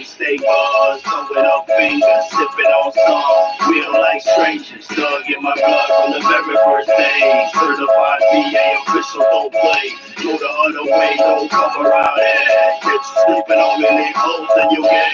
stay bars, throwing up fingers, sipping on some. We don't like strangers, thug in my blood from the very first day. Certified VA official, don't play. Go the other way, don't come around here. Catch you sleeping on me, leave clothes and you get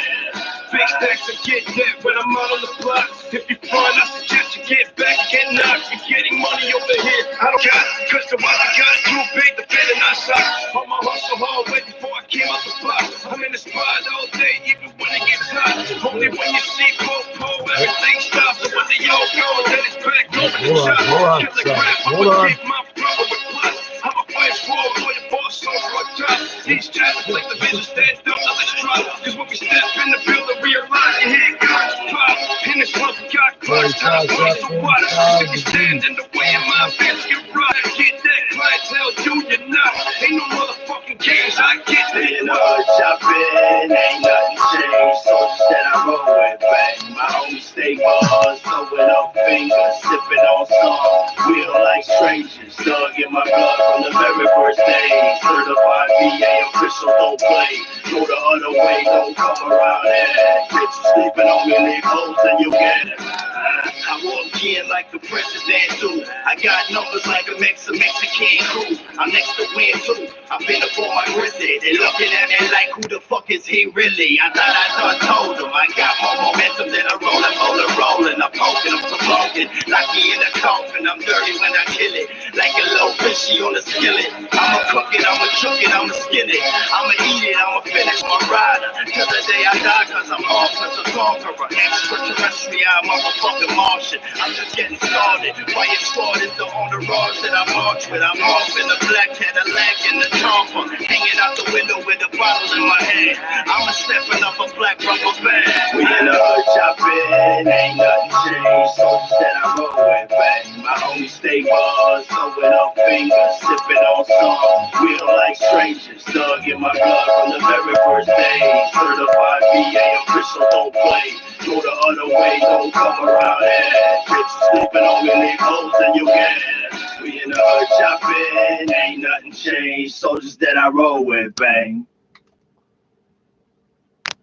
Big stacks and get that when I'm out on the block. If you fun, I suggest you get back, get knocked. You're getting money over here. I don't got it, cause the weather got it too big to fit in our socks. On my hustle hard way before I came out the box. I'm in the spot all day, even when it gets hot. Only when you see Popo, everything stops. So when they all go, then it's back over the top. Kill the crap, I'ma keep my brother with plus. I'm a flash forward for your boss, so fucked up. These chapters like the business that don't know this drop. Cause when we step in the building, realize you hear guns pop. In this month, we got clutch. Time to so what? If you stand in the way of my bitch, get right. Get that clientele, do you not? Ain't no motherfucking games, I get that. in the hood shopping, ain't nothing changed. Soldiers that I roll with, bang. My homies stay bars, throwing up fingers, sipping on some. We don't like strangers, thug in my blood from the very first day. Certified VA official, don't play. Go the other way, don't come around here. Catch you sleeping on me, leave clothes and you get it. I walk in like the president do. I got numbers like a Mexican crew. I'm next to win too. I've been up on my grizzly. They looking at me like, who the fuck is he really? I thought I done told them. I got more momentum than a rolling. I'm poking, I'm smoking. Lucky in the coffin. I'm dirty when I kill it. Like a little fishy on the skillet. I'ma cook it, I'ma chuck it, I'ma skin it. I'ma eat it, I'ma finish my rider. Till the day I die, cause I'm off as a conqueror. Extraterrestrial, motherfucking Martian. I'm just getting started. Why you started the on the rods that I march with. I'm off in the black Cadillac in the chopper. Hanging out the window with a bottle in my hand. I'm stepping up a black rubber band. We in the hood shopping, ain't nothing changed. Soldiers that I roll with, bang. My homies stay bars, throwing up fingers, sipping on some. We don't like strangers, thug in my blood from the very first day. Certified VA official, don't play. Go the other way, don't come around here. Catch you sleeping on me, leave clothes and you get it. We in the hood shopping, ain't nothing changed. Soldiers that I roll with, bang.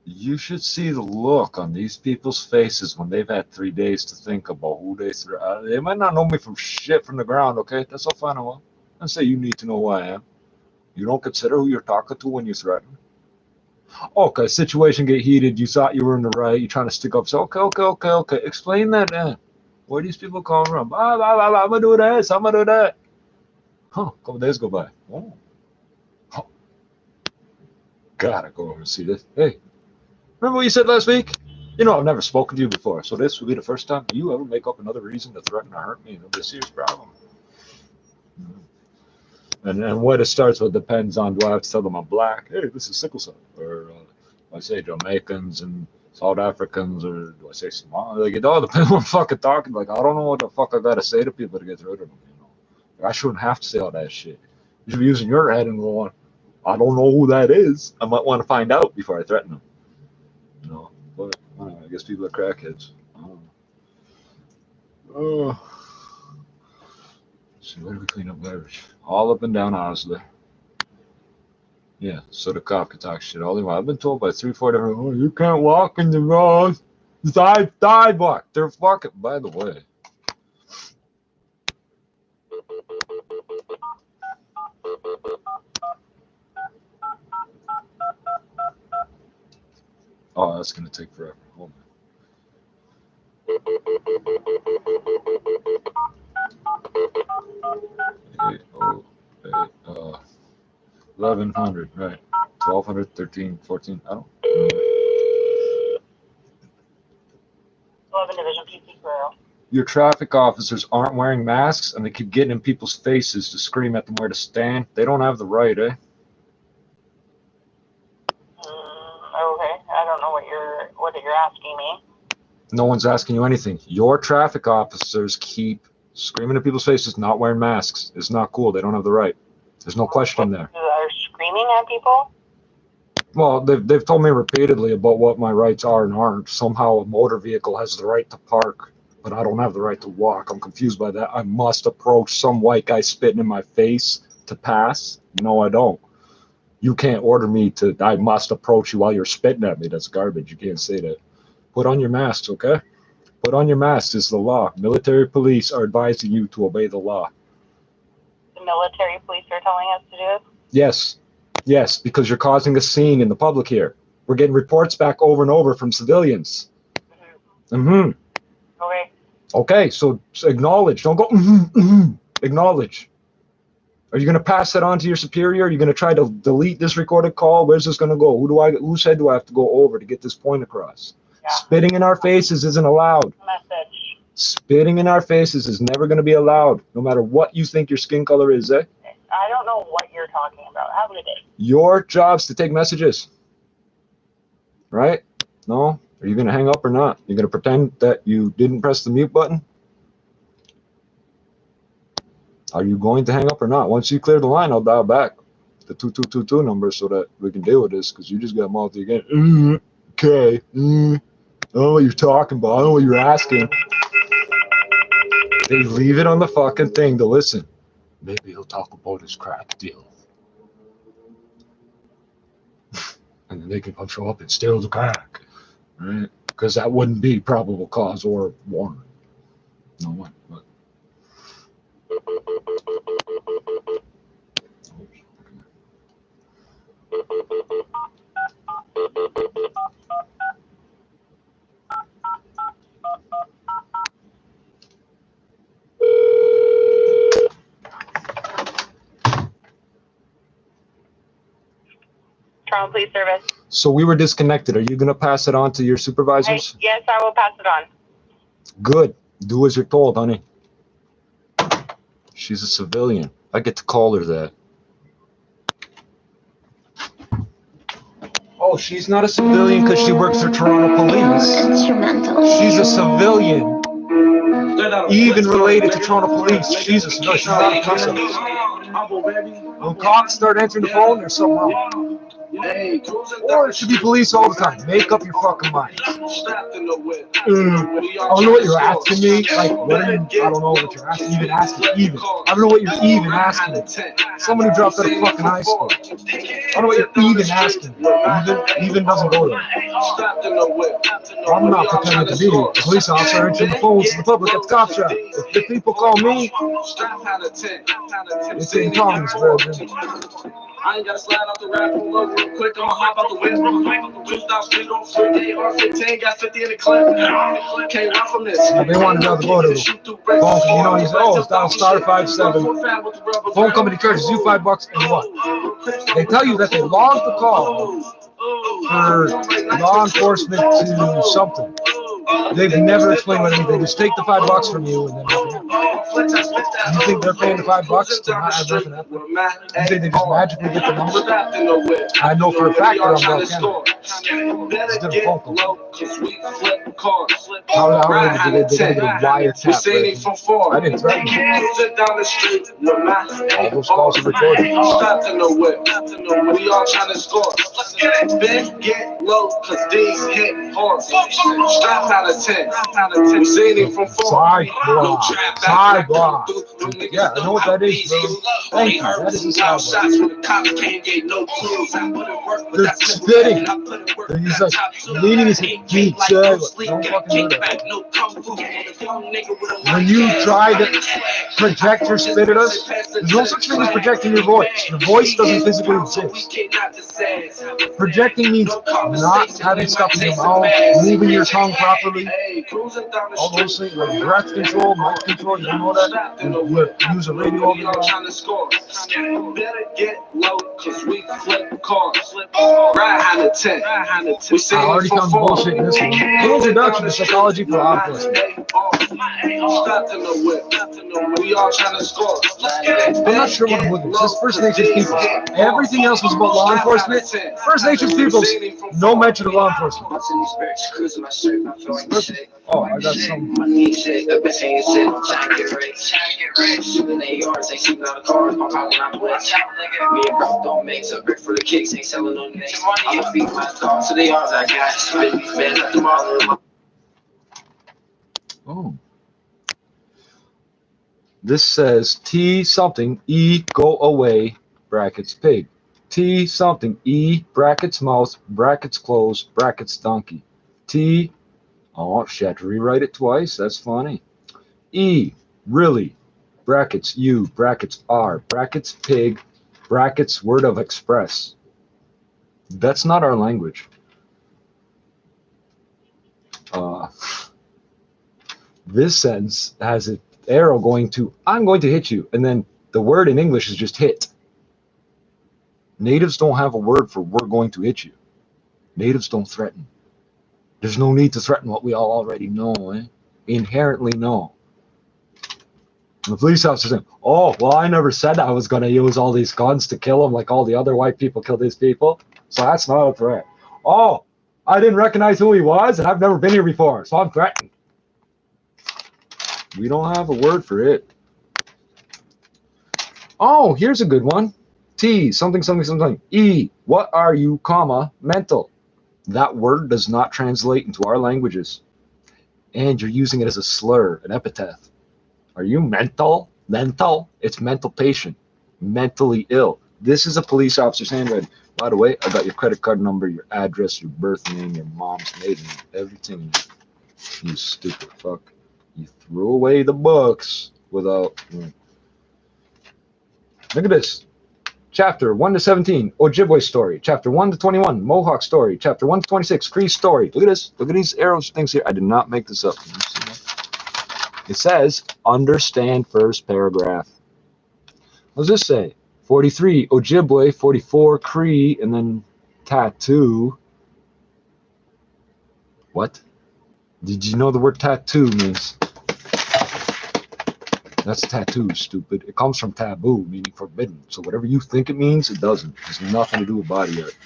You should see the look on these people's faces when they've had 3 days to think about who they threaten. They might not know me from shit from the ground, okay? That's all fine and well. I say you need to know who I am. You don't consider who you're talking to when you threaten. Okay, situation get heated. You thought you were in the right. You're trying to stick up. So okay. Explain that then. Where these people come from? I'm gonna do this. I'm gonna do that. Huh? A couple days go by. Oh. Huh. Gotta go over and see this. Hey, remember what you said last week? You know, I've never spoken to you before, so this will be the first time you ever make up another reason to threaten or hurt me. It'll be a serious problem. And what it starts with depends on, do I have to tell them I'm black? Hey, this is sickle cell. Or do I say Jamaicans and South Africans, or do I say Somali? Like, it all depends on what I'm fucking talking. Like, I don't know what the fuck I gotta say to people to get rid of them, you know? Like, I shouldn't have to say all that shit. You should be using your head and going, I don't know who that is. I might want to find out before I threaten them. You know? But I don't know, I guess people are crackheads. I don't know. Let's see, where do we clean up garbage? All up and down Osler. Yeah, so the cop can talk shit all they want. I've been told by 3-4 different, oh, you can't walk in the road. Sidewalk. They're fucking, by the way. Oh, that's gonna take forever. Hold on. 1100, right. 1200, 13, 14, I don't know. 11 Division PC Grill. Your traffic officers aren't wearing masks and they keep getting in people's faces to scream at them where to stand. They don't have the right, eh? Okay, I don't know what you're asking me. No one's asking you anything. Your traffic officers keep screaming at people's faces, not wearing masks. It's not cool. They don't have the right. There's no question there. They're screaming at people? Well, they've told me repeatedly about what my rights are and aren't. Somehow a motor vehicle has the right to park, but I don't have the right to walk. I'm confused by that. I must approach some white guy spitting in my face to pass? No, I don't. You can't order me to, I must approach you while you're spitting at me. That's garbage. You can't say that. Put on your masks, okay? Put on your masks is the law. Military police are advising you to obey the law. The military police are telling us to do it? Yes. Yes, because you're causing a scene in the public here. We're getting reports back over and over from civilians. Okay. Okay, so acknowledge. Don't go, Acknowledge. Are you going to pass that on to your superior? Are you going to try to delete this recorded call? Where's this going to go? Whose head do I have to go over to get this point across? Yeah. Spitting in our faces isn't allowed. Message. Spitting in our faces is never going to be allowed, no matter what you think your skin color is, eh? I don't know what you're talking about. Have a good day. Your job's to take messages. Right? No? Are you going to hang up or not? You're going to pretend that you didn't press the mute button? Are you going to hang up or not? Once you clear the line, I'll dial back the 2222 number so that we can deal with this, because you just got mouthy again. Okay. I don't know what you're talking about. I don't know what you're asking. They leave it on the fucking thing to listen. Maybe he'll talk about his crack deal. And then they can come show up and steal the crack. Right? Because that wouldn't be probable cause or warrant. No one. But. Toronto Police Service. So we were disconnected. Are you going to pass it on to your supervisors? Yes, I will pass it on. Good. Do as you're told, honey. She's a civilian. I get to call her that. Oh, she's not a civilian because she works for Toronto Police. Instrumental. She's a civilian. Even related to Toronto Police. She's a civilian. She's not a police officer. When cops start answering the phone, there's something wrong. Or it should be police all the time. Make up your fucking mind. I don't know what you're asking me. Like, what are you? I don't know what you're asking. Even asking. Even. I don't know what you're even asking me. Someone who dropped out of fucking high school. I don't know what you're even asking me. Even doesn't go there. I'm not pretending to be a police officer answering the phones to the public at the cop shop. If the people call me, it's in comments, version. I ain't gotta slide off the rap real quick. I'ma hop out the window. Juice down street on Friday, R15, got 50 in the clip. Can't run from this. They wanted to go to the phone, you know, he said, oh, it's down star 57. Phone company charges you $5 and what? They tell you that they logged the call for law enforcement to something. They've never explained what it means. They just take the $5 from you and then you think they're paying the $5 to not have nothing happen? You think they just magically get the number? I know for a fact that I'm Bell Canada. It's different phone call. How did they get a wiretap? I didn't threaten you. All those calls are recorded. We all trying to score. Ben, get low, cause these hit hard. Strap out of 10. We seen it from 4. Sidebar. Yeah, I know what that is, bro. Thank you. That is a sidebar. They're spitting. He's like leaning his feet. Don't fucking do that. When you try to project your spit at us, there's no such thing as projecting your voice. Your voice doesn't physically exist. Projecting means not having stuff in your mouth, moving your tongue properly. All those things, like breath control, mic control, you know that? And use a radio over there. Better get low, cause we flip cars. Ride on the 10. I already found the bullshit in this one. An introduction to psychology for law enforcement. We all trying to score. I'm not sure what I'm looking for. This First Nations people. Everything else was about law enforcement. First Nations peoples, no mention of law enforcement. Oh, I got some. Oh. This says T something, E go away, brackets pig. T something. E brackets mouth brackets close brackets donkey. T. Oh shit! I had to rewrite it twice. That's funny. E really brackets U brackets R brackets pig brackets word of express. That's not our language. This sentence has an arrow going to I'm going to hit you, and then the word in English is just hit. Natives don't have a word for we're going to hit you. Natives don't threaten. There's no need to threaten what we all already know, inherently know. The police officer saying, oh, well, I never said I was going to use all these guns to kill them like all the other white people kill these people. So that's not a threat. Oh, I didn't recognize who he was, and I've never been here before, so I'm threatened. We don't have a word for it. Oh, here's a good one. T, something, something, something. E, what are you, comma, mental? That word does not translate into our languages. And you're using it as a slur, an epithet. Are you mental? Mental? It's mental patient. Mentally ill. This is a police officer's handwriting. By the way, I got your credit card number, your address, your birth name, your mom's maiden name, everything. You stupid fuck. You threw away the books without... Look at this. Chapter 1 to 17, Ojibwe story. Chapter 1 to 21, Mohawk story. Chapter 1 to 26, Cree story. Look at this. Look at these arrows things here. I did not make this up. It says, understand first paragraph. What does this say? 43, Ojibwe. 44, Cree. And then tattoo. What? Did you know the word tattoo means? That's tattoo, stupid. It comes from taboo, meaning forbidden. So whatever you think it means, it doesn't. It has nothing to do with body art.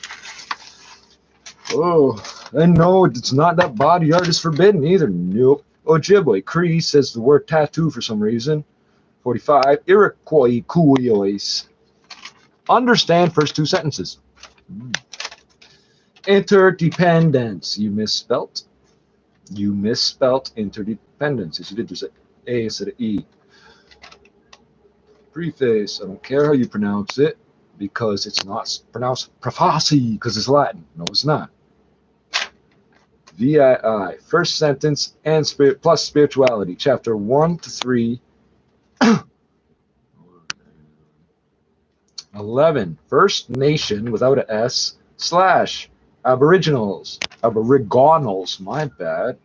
Oh, and no, it's not that body art is forbidden either. Nope. Ojibwe. Cree says the word tattoo for some reason. 45. Iroquois Kuyois. Understand first two sentences. Interdependence. You misspelt. You misspelt interdependence. Yes, you did. There's an A instead of E. Preface. I don't care how you pronounce it because it's not pronounced preface because it's Latin. No, it's not. VII. First sentence and spirit plus spirituality. Chapter 1 to 3. 11. First Nation without an S / Aboriginals. Aboriginals. My bad.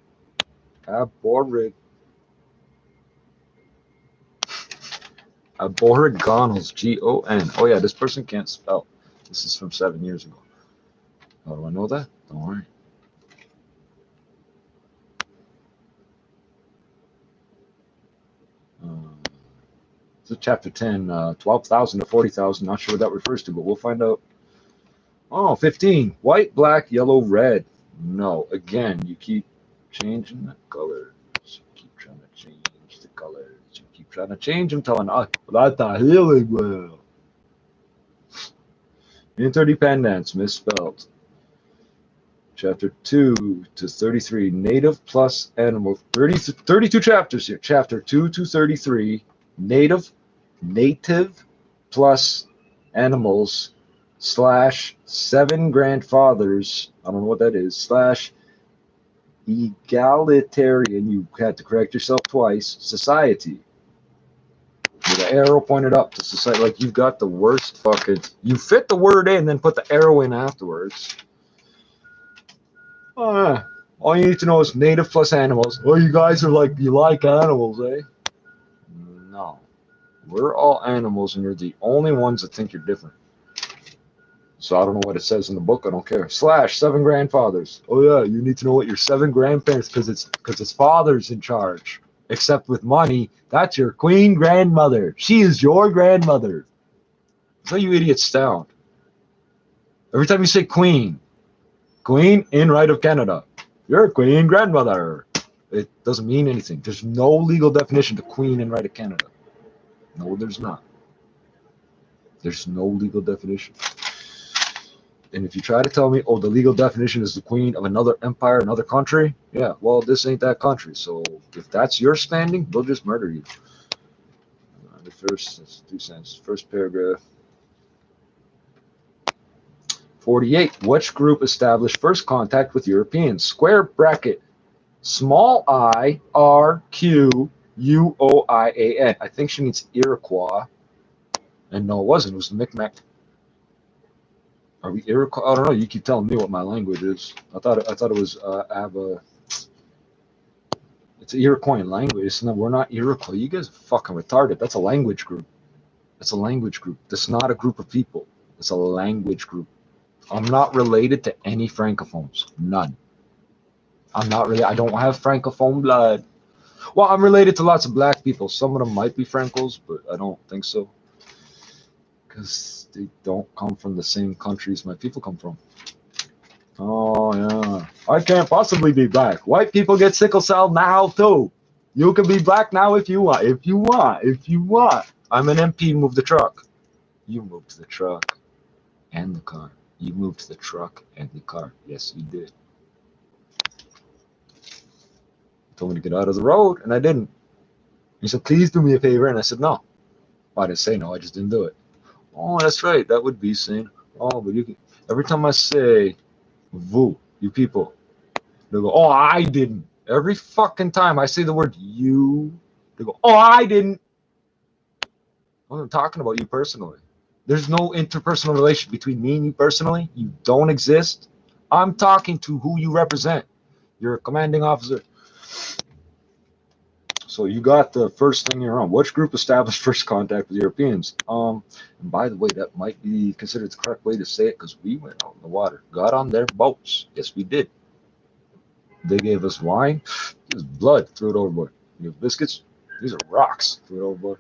Aboriginals, G-O-N. Oh yeah, this person can't spell. This is from 7 years ago. How do I know that? Don't worry. This is chapter 10, 12,000 to 40,000. Not sure what that refers to, but we'll find out. Oh, 15. White, black, yellow, red. No. Again, you keep changing the colors. You keep trying to change the colors. You keep trying to change them, telling us that's not healing well. Interdependence, misspelled. Chapter 2 to 33, native plus animal. 32 chapters here. Chapter 2 to 33, native plus animals / 7 grandfathers. I don't know what that is. / egalitarian. You had to correct yourself twice. Society. With the arrow pointed up to society. Like you've got the worst fucking. You fit the word in, then put the arrow in afterwards. Oh, all you need to know is native plus animals. Oh, you guys are like, you like animals, eh? No. We're all animals, and you're the only ones that think you're different. So I don't know what it says in the book. I don't care. / 7 grandfathers. Oh yeah, you need to know what your 7 grandparents, because it's father's in charge. Except with money, that's your queen grandmother. She is your grandmother. That's how you idiots sound. Every time you say queen in right of Canada, you're a queen grandmother. It doesn't mean anything. There's no legal definition to queen in right of Canada. No, there's not. There's no legal definition. And if you try to tell me, oh, the legal definition is the queen of another empire, another country, yeah, well, this ain't that country. So if that's your standing, they'll just murder you. The first, that's 2 cents. First paragraph. 48. Which group established first contact with Europeans? Square bracket. Small I, R, Q, U, O, I, A, N. I think she means Iroquois. And no, it wasn't. It was the Micmac. Are we Iroquois? I don't know. You keep telling me what my language is. I thought it was it's an Iroquoian language. No, we're not Iroquois. You guys are fucking retarded. That's a language group. That's a language group. That's not a group of people. It's a language group. I'm not related to any francophones. None. I'm not really. I don't have francophone blood. Well, I'm related to lots of black people. Some of them might be Francos, but I don't think so. Because they don't come from the same countries my people come from. Oh, yeah. I can't possibly be black. White people get sickle cell now, too. You can be black now if you want. If you want. If you want. I'm an MP. Move the truck. You moved the truck and the car. You moved the truck and the car. Yes, you did. You told me to get out of the road, and I didn't. You said, please do me a favor, and I said, no. Well, I didn't say no. I just didn't do it. Oh, that's right. That would be saying, oh, but you can. Every time I say, vous, you people, they go, oh, I didn't. Every fucking time I say the word you, they go, oh, I didn't. I'm talking about you personally. There's no interpersonal relation between me and you personally. You don't exist. I'm talking to who you represent. You're a commanding officer. So you got the first thing you're on. Which group established first contact with Europeans? And by the way, that might be considered the correct way to say it because we went out in the water, got on their boats. Yes, we did. They gave us wine. This is blood. Threw it overboard. You have biscuits. These are rocks. Threw it overboard.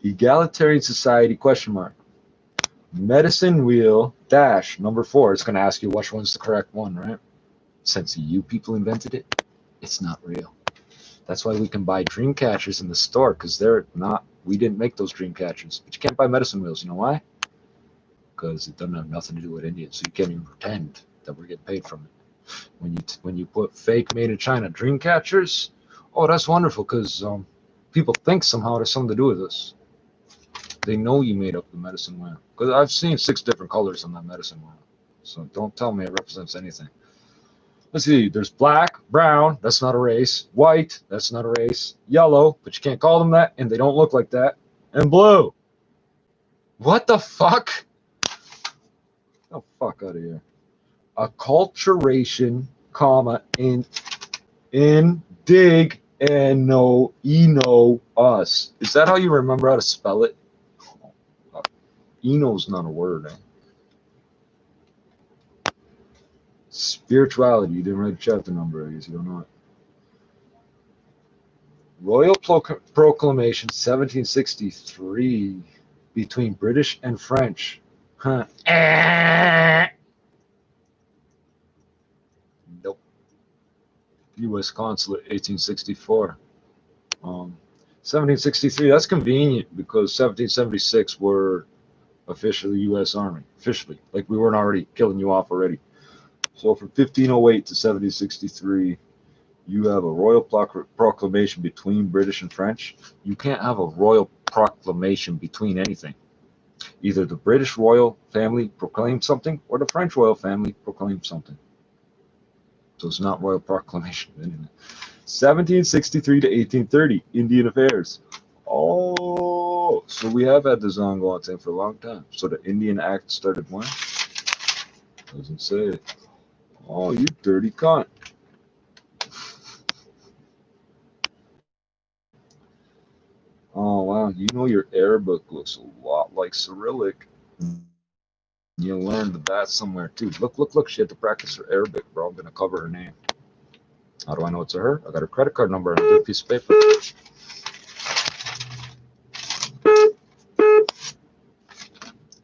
Egalitarian society, question mark. Medicine wheel dash number 4. It's going to ask you which one's the correct one, right? Since you people invented it, it's not real. That's why we can buy dream catchers in the store, because they're not, we didn't make those dream catchers. But you can't buy medicine wheels. You know why? Because it doesn't have nothing to do with Indians, so you can't even pretend that we're getting paid from it. When you put fake made in China dream catchers, oh, that's wonderful, because people think somehow there's something to do with this. They know you made up the medicine wheel. Because I've seen 6 different colors on that medicine wheel. So don't tell me it represents anything. Let's see. There's black, brown. That's not a race. White. That's not a race. Yellow. But you can't call them that. And they don't look like that. And blue. What the fuck? Oh, fuck out of here. Acculturation, comma, in, dig, and no, eno, us. Is that how you remember how to spell it? Eno's not a word, eh? Spirituality. You didn't write a chapter number, I guess you don't know it. Royal Proclamation 1763 between British and French. Huh. Nope. U.S. Consulate 1864. 1763, that's convenient because 1776 were officially U.S. Army. Officially. Like we weren't already killing you off already. So from 1508 to 1763, you have a royal proclamation between British and French. You can't have a royal proclamation between anything. Either the British royal family proclaimed something or the French royal family proclaimed something. So it's not royal proclamation. 1763 to 1830, Indian Affairs. Oh, so we have had this ongoing thing for a long time. So the Indian Act started when? Doesn't say. Oh, you dirty cunt. Oh, wow. You know your Arabic looks a lot like Cyrillic. You learned that somewhere, too. Look. She had to practice her Arabic, bro. I'm going to cover her name. How do I know it's her? I got her credit card number on a piece of paper.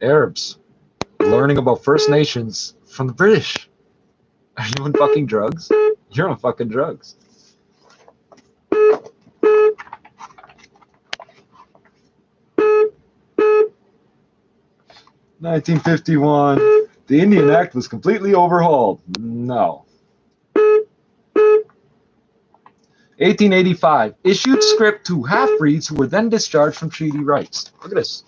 Arabs. Learning about First Nations from the British. Are you on fucking drugs? You're on fucking drugs. (1951) The Indian Act was completely overhauled. No. 1885, issued scrip to half-breeds who were then discharged from treaty rights. Look at this.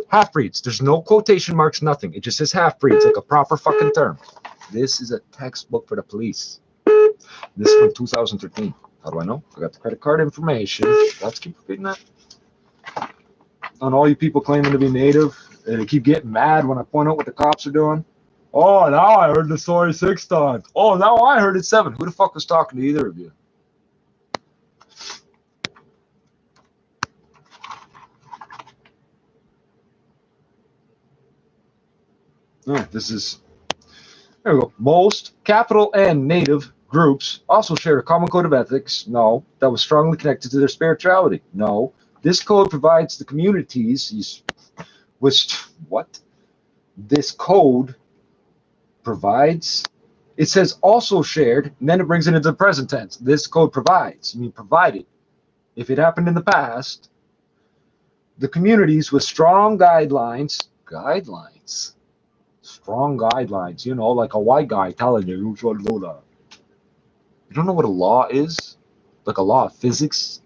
Half-breeds. There's no quotation marks, nothing. It just says half-breeds, like a proper fucking term. This is a textbook for the police. This is from 2013. How do I know? I got the credit card information. Let's keep repeating that. On all you people claiming to be native, they keep getting mad when I point out what the cops are doing. Oh, now I heard the story 6 times. Oh, now I heard it 7. Who the fuck was talking to either of you? All right, this is, there we go. Most capital N native groups also shared a common code of ethics. No. That was strongly connected to their spirituality. No. This code provides the communities what? This code provides, it says also shared, and then it brings it into the present tense. This code provides, I mean provided. If it happened in the past, the communities with strong guidelines, strong guidelines, you know, like a white guy telling you, you should know that. You don't know what a law is? Like a law of physics?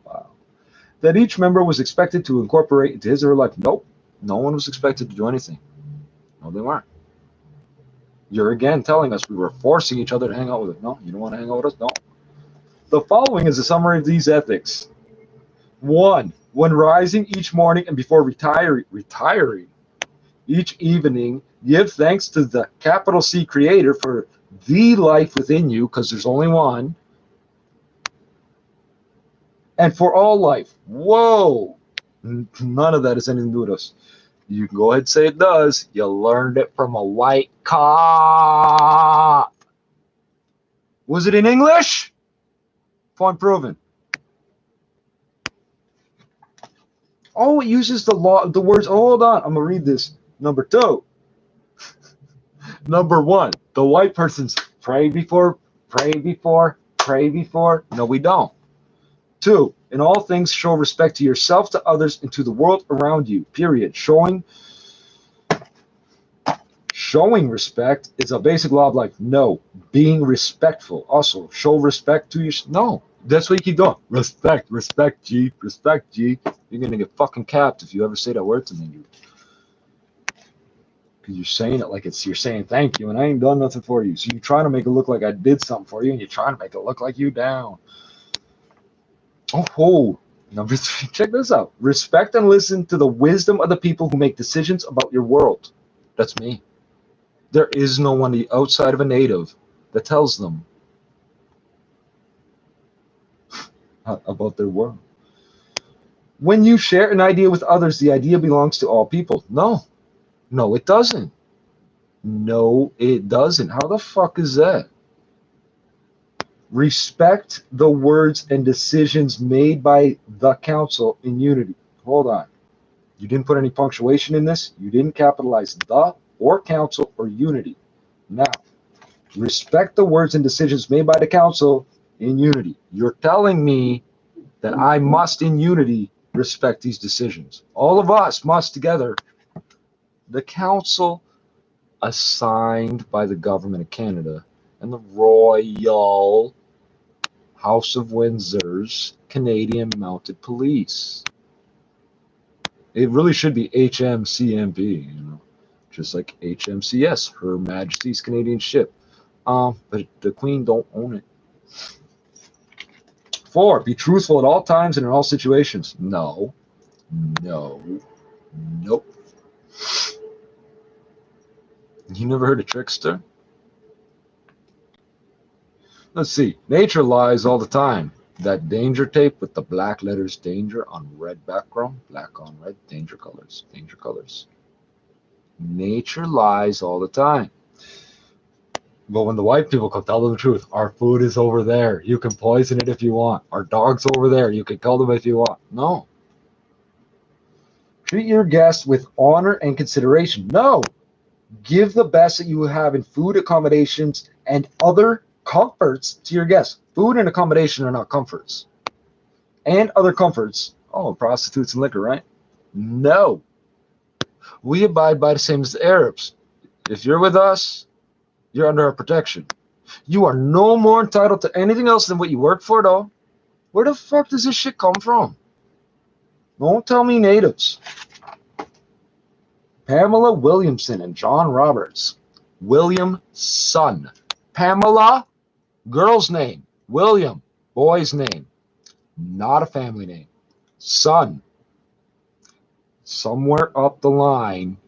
Wow. That each member was expected to incorporate into his or her life. Nope. No one was expected to do anything. No, they weren't. You're again telling us we were forcing each other to hang out with us. No, you don't want to hang out with us? No. The following is a summary of these ethics. 1. When rising each morning and before retiring each evening, give thanks to the capital C Creator for the life within you, because there's only one, and for all life. Whoa! None of that has anything to do with us. You can go ahead and say it does. You learned it from a white cop. Was it in English? Point proven. Oh, it uses the words. Oh, hold on. I'm going to read this. Number 2. Number 1. The white person's pray before. No, we don't. 2. In all things, show respect to yourself, to others, and to the world around you. Period. Showing respect is a basic law of life. No. Being respectful. Also, show respect to yourself. No. That's what you keep doing. Respect, G. You're going to get fucking capped if you ever say that word to me, dude. Because you're saying it like you're saying thank you, and I ain't done nothing for you. So you're trying to make it look like I did something for you, and you're trying to make it look like you down. Oh, number 3, check this out. Respect and listen to the wisdom of the people who make decisions about your world. That's me. There is no one outside of a native that tells them about their world. When you share an idea with others, the idea belongs to all people. No, it doesn't. No, it doesn't. How the fuck is that? Respect the words and decisions made by the council in unity. Hold on. You didn't put any punctuation in this. You didn't capitalize the or council or unity. Now, respect the words and decisions made by the council in unity. You're telling me that I must in unity respect these decisions. All of us must together. The council assigned by the government of Canada and the Royal House of Windsor's Canadian Mounted Police. It really should be HMCMP, you know, just like HMCS, Her Majesty's Canadian Ship. But the Queen don't own it. 4, be truthful at all times and in all situations. No. Nope. You never heard of trickster? Let's see. Nature lies all the time. That danger tape with the black letters danger on red background, black on red, danger colors. Nature lies all the time. But when the white people come, tell them the truth. Our food is over there. You can poison it if you want. Our dog's over there. You can kill them if you want. No. Treat your guests with honor and consideration. No. Give the best that you have in food, accommodations, and other comforts to your guests. Food and accommodation are not comforts. And other comforts. Oh, prostitutes and liquor, right? No. We abide by the same as the Arabs. If you're with us, you're under our protection. You are no more entitled to anything else than what you work for, though. Where the fuck does this shit come from? Don't tell me natives. Pamela Williamson and John Roberts. William, son. Pamela, girl's name. William, boy's name. Not a family name. Son. Somewhere up the line,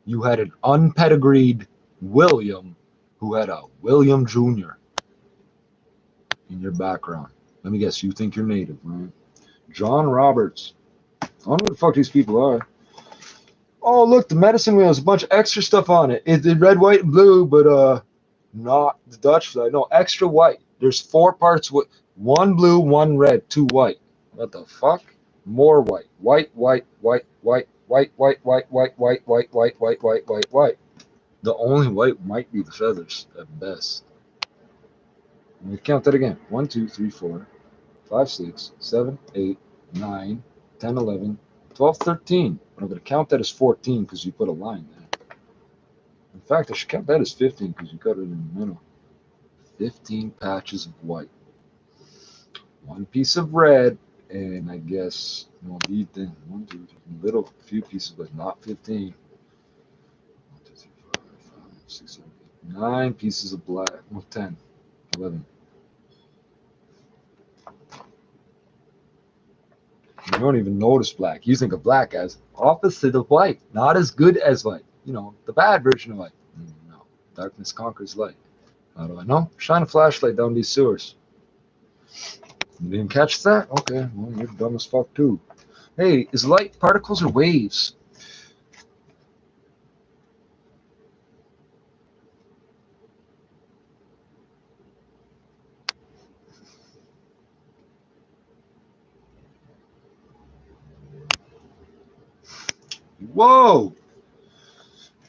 you had an unpedigreed William who had a William Jr. in your background. Let me guess, you think you're native, right? John Roberts. I don't know what the fuck these people are. Oh, look, the medicine wheel has a bunch of extra stuff on it. It's red, white, and blue, but not the Dutch flag. No, extra white. There's 4 parts with 1 blue, 1 red, 2 white. What the fuck? More white. White, white, white, white, white, white, white, white, white, white, white, white, white, white, white. The only white might be the feathers at best. Let me count that again. 1, 2, 3, 4, 5, 6, 7, 8, 9, 10, 11, 12, 13. I'm going to count that as 14 because you put a line there. In fact, I should count that as 15 because you cut it in the middle. 15 patches of white. 1 piece of red, and I guess well, these then 1, 2, 3, little few pieces, but not 15. 1, 2, 3, 4, 5, 6, 7, 8, 9 pieces of black. Well, 10, 11. You don't even notice black. You think of black as opposite of white, not as good as white. You know, the bad version of white. No, darkness conquers light. How do I know? Shine a flashlight down these sewers. You didn't catch that? Okay, well, you're dumb as fuck too. Hey, is light particles or waves? Whoa!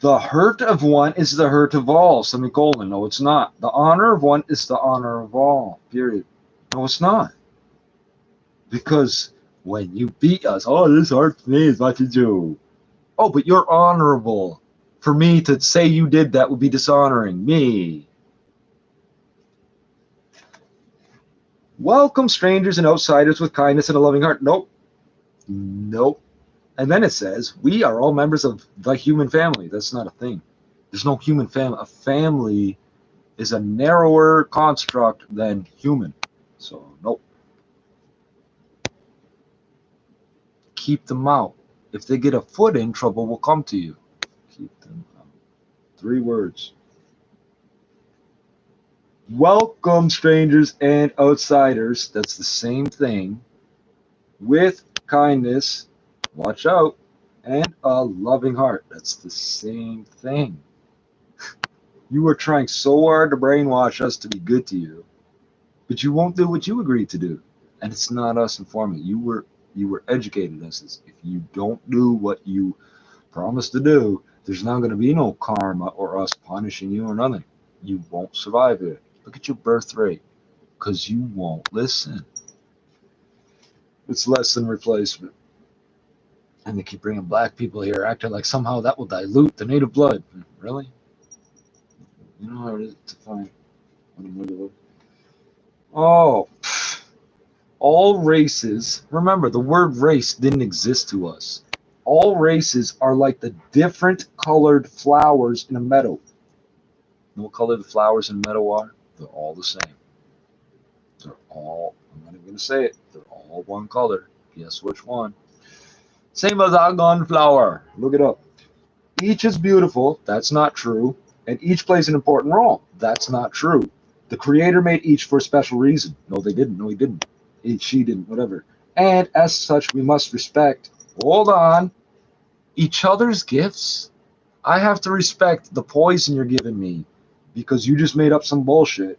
The hurt of one is the hurt of all. Semicolon. No, it's not. The honor of one is the honor of all. Period. No, it's not. Because when you beat us, oh, this hurts me as much as you. Oh, but you're honorable. For me to say you did that would be dishonoring me. Welcome strangers and outsiders with kindness and a loving heart. Nope. Nope. And then it says, we are all members of the human family. That's not a thing. There's no human family. A family is a narrower construct than human. So, nope. Keep them out. If they get a foot in, trouble will come to you. Keep them out. 3 words. Welcome strangers and outsiders. That's the same thing. With kindness, watch out, and a loving heart. That's the same thing. You are trying so hard to brainwash us to be good to you, but you won't do what you agreed to do. And it's not us informing you. You were educated as if you don't do what you promised to do, there's not going to be no karma or us punishing you or nothing. You won't survive it. Look at your birth rate, because you won't listen. It's less than replacement. And they keep bringing black people here, acting like somehow that will dilute the native blood. Really? You know how it is to find what. Oh, all races. Remember, the word race didn't exist to us. All races are like the different colored flowers in a meadow. You know what color the flowers in a meadow are? They're all the same. They're all, I'm not even going to say it, they're all one color. Guess which one? Same as our gunflower. Look it up. Each is beautiful. That's not true. And each plays an important role. That's not true. The creator made each for a special reason. No, they didn't. No, he didn't. She didn't. Whatever. And as such, we must respect, hold on, each other's gifts. I have to respect the poison you're giving me because you just made up some bullshit.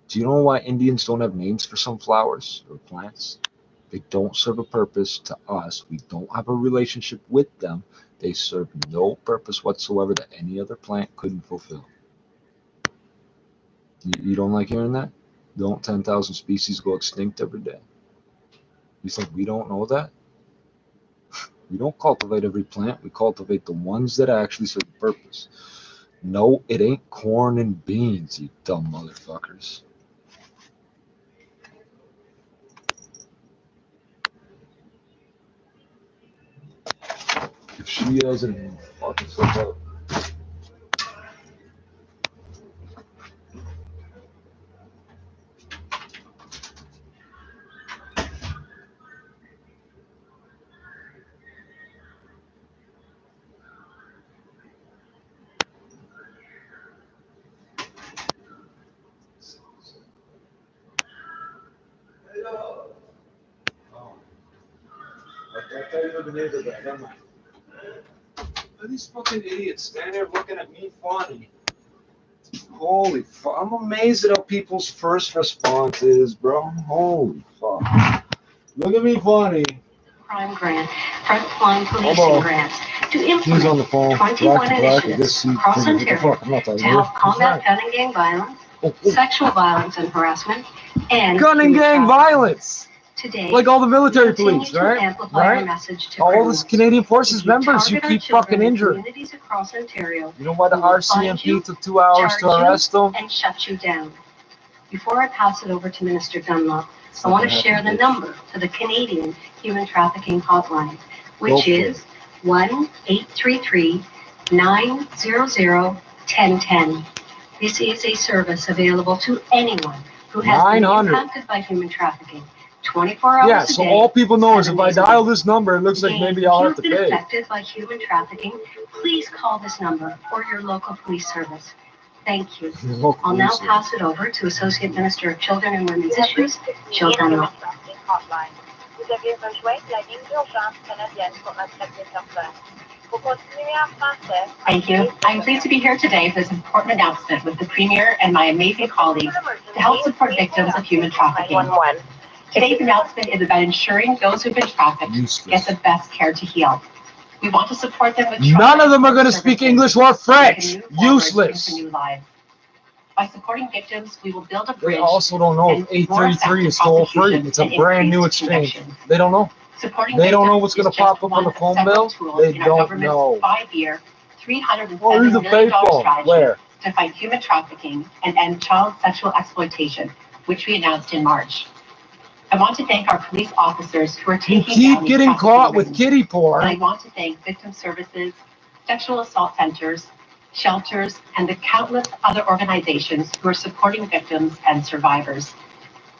Do you know why Indians don't have names for some flowers or plants? They don't serve a purpose to us. We don't have a relationship with them. They serve no purpose whatsoever that any other plant couldn't fulfill. You don't like hearing that? Don't 10,000 species go extinct every day? You think we don't know that? We don't cultivate every plant. We cultivate the ones that actually serve a purpose. No, it ain't corn and beans, you dumb motherfuckers. If she doesn't fucking fuck up. These fucking idiots standing there looking at me funny. Holy fuck. I'm amazed at how people's first response is, bro. Holy fuck. Look at me funny. Crime grant, frontline policing grants to He's on the phone. implement 21 initiatives across Ontario to help combat gun and gang violence, sexual violence and harassment, and gun and gang violence. Today, like all the military police, to right? amplify our Right? message to All criminals. this Canadian Forces If members, you target our keep children fucking in injured. communities across Ontario, You know why the we will find RCMP you, took 2 hours to charge you, arrest them? and shut you down. Before I pass it over to Minister Dunlop, I want to share the number to the Canadian Human Trafficking Hotline, which is 1-833-900-1010. This is a service available to anyone who has been 900. impacted by human trafficking, 24 hours Yeah, a so day. all people know is if 7 I days a dial week. this number, it looks like Again, maybe I'll have if to you've been pay. affected by human trafficking, please call this number or your local police service. Thank you. I'll now pass it over to Associate Minister of Children and Women's Issues, Jill Dunlop. Vous avez rejoint la ligne d'urgence canadienne pour un service d'urgence. Pour continuer en français, Thank you. I'm pleased to be here today for this important announcement with the Premier and my amazing colleagues to help support victims of human trafficking. 911. Today's announcement is about ensuring those who've been trafficked get the best care to heal. We want to support them with None of them are going to speak English or French. Useless. New lives. By supporting victims, we will build a They bridge. also don't know if 833 is toll free. It's a brand new exchange. They don't know. Supporting They don't know victims what's gonna is pop just up on the one of phone several bill. tools They in our don't government's know. 5-year, $307 Oh, here's a million payphone. strategy Where? to fight human trafficking and end child sexual exploitation, which we announced in March. I want to thank our police officers who are You taking keep down these getting trafficking caught with rings. kiddie And I porn. want to thank victim services, sexual assault centers, shelters, and the countless other organizations who are supporting victims and survivors.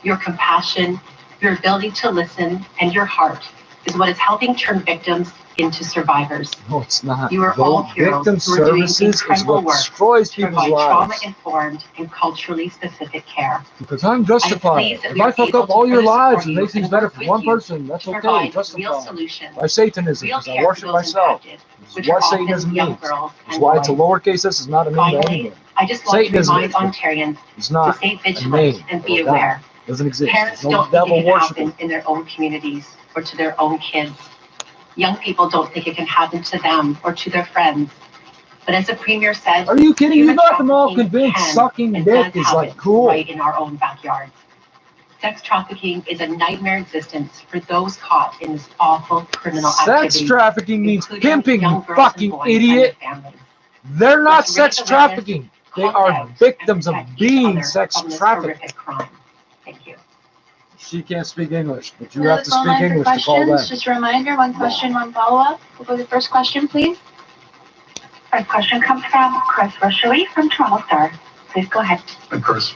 Your compassion, your ability to listen, and your heart is what is helping turn victims into survivors. No, it's not. You are all heroes Victim who are doing services is incredible what work destroys to people's provide lives. trauma-informed and culturally specific care. Because I'm I'm justified. pleased that If we I are fuck able up to all your further lives support and you make things and better work for with one you person, that's to okay. provide real Justified. solutions, Why Satanism? real Because I care for worship those myself. impacted, This is which why are often Satanism young means. girls It's and why it's a boys. lowercase. This is not a name to Finally, anyone. I just want to Satanism remind is- Ontarians It's to not stay a vigilant name and or be a God. aware. It doesn't exist. Parents There's no don't think devil it can worshiping. happen in their own communities or to their own kids. Young people don't think it can happen to them or to their friends. But as the Premier said, Are you kidding? You human got them all trafficking convinced can sucking and dick does is like happen cool. right in our own backyard. Sex trafficking is a nightmare existence for those caught in this awful criminal Sex activity, trafficking means including pimping, young you girls and fucking boys and their idiot. families. They're not Let's raise sex awareness, trafficking. They call it are out, and victims of protect each being other sex from this trafficked. horrific crime. Thank you. She can't speak English, but you Another have to phone speak line for English to call questions. them. Just a reminder, one question, one follow-up. We'll go to the first question, please. First question comes from Chris Rushley from Toronto Star. Please go ahead. Of course.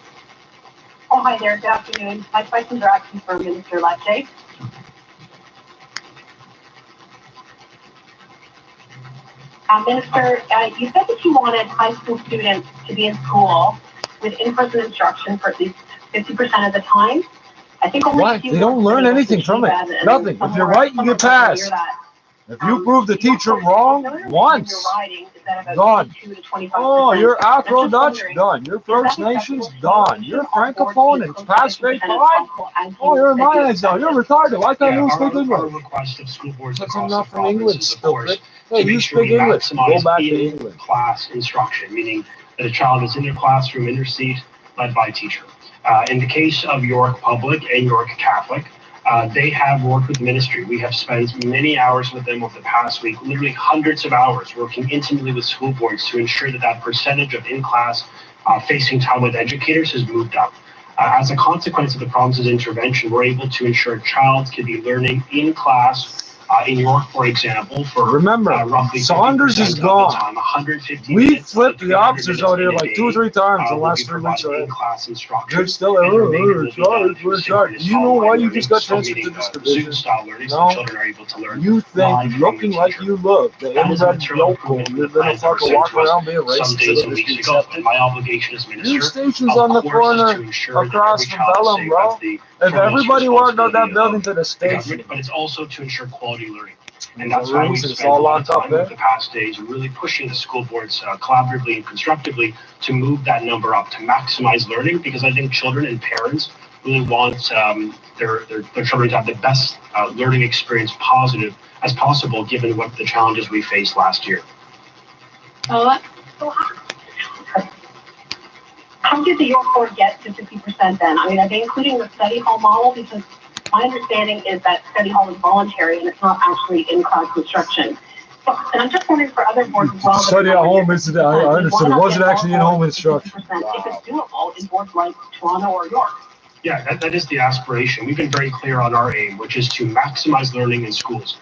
Oh, hi there. Good afternoon. My questions are actually for Minister Lecce. Minister, you said that you wanted high school students to be in school with in-person instruction for at least 50% of the time. I think only Why? a few They don't have learn been able to anything from achieve it. that, and Nothing. If some you're more- right, you some get more near passed. that. If you prove the teacher wrong once, gone. 22 to 25%. Oh, you're I'm Afro just Dutch, wondering, done. You're is that First Nations, acceptable to you? done. You're Should all boards Francophone, be and it's as close past to grade 50% as 5. possible as Oh, you you're in my said age now. You're you retarded. Why can't you Our speak English? request of school boards Because across I'm the not from province England, is, of course, stupid. Hey, to you make sure speak we English. Go maximize back to England. in-class instruction, meaning that a child is in their classroom, in their seat, led by a teacher. In the case of York Public and York Catholic, they have worked with the ministry. We have spent many hours with them over the past week, literally hundreds of hours working intimately with school boards to ensure that that percentage of in-class facing time with educators has moved up. As a consequence of the province's intervention, we're able to ensure a child can be learning in class In York, for example, for Remember, roughly Saunders 50% is of the gone. time, 150 We minutes flipped to the 300 officers out here minutes like in a 2 or 3 times in the will last be 3 weeks provided already. in-class instruction. They're still, And the remainder will we're be done through charged. synchronous Do you know why online you learning, just got so transferred to meaning, this division? Zoom-style learning, so No. children are able to learn You live think from looking the like teacher. you look, the That is a inbred material local, improvement you're for the gonna plans that were fucking sent walk to us around being some racist days and and just be weeks ago. accepted. And my obligation as minister, News stations of on the course, is corner to ensure that across every from child is Bellum, safe. bro. That's the If foremost everybody walked out that responsibility building of to the the station, government, but it's also to ensure quality learning. And the that's why we've rooms, spent it's a all lot of locked up time there. over the past days really pushing the school boards collaboratively and constructively to move that number up, to maximize learning, because I think children and parents really want their children to have the best learning experience positive as possible, given what the challenges we faced last year. Follow-up? How did the York board get to 50% then? I mean, are they including the study hall model? Because my understanding is that study hall is voluntary and it's not actually in-class instruction. So, and I'm just wondering for other boards as well. Study at home is, I understood, it wasn't actually in-home instruction. If it's doable in boards like Toronto or York. Yeah, that is the aspiration. We've been very clear on our aim, which is to maximize learning in schools,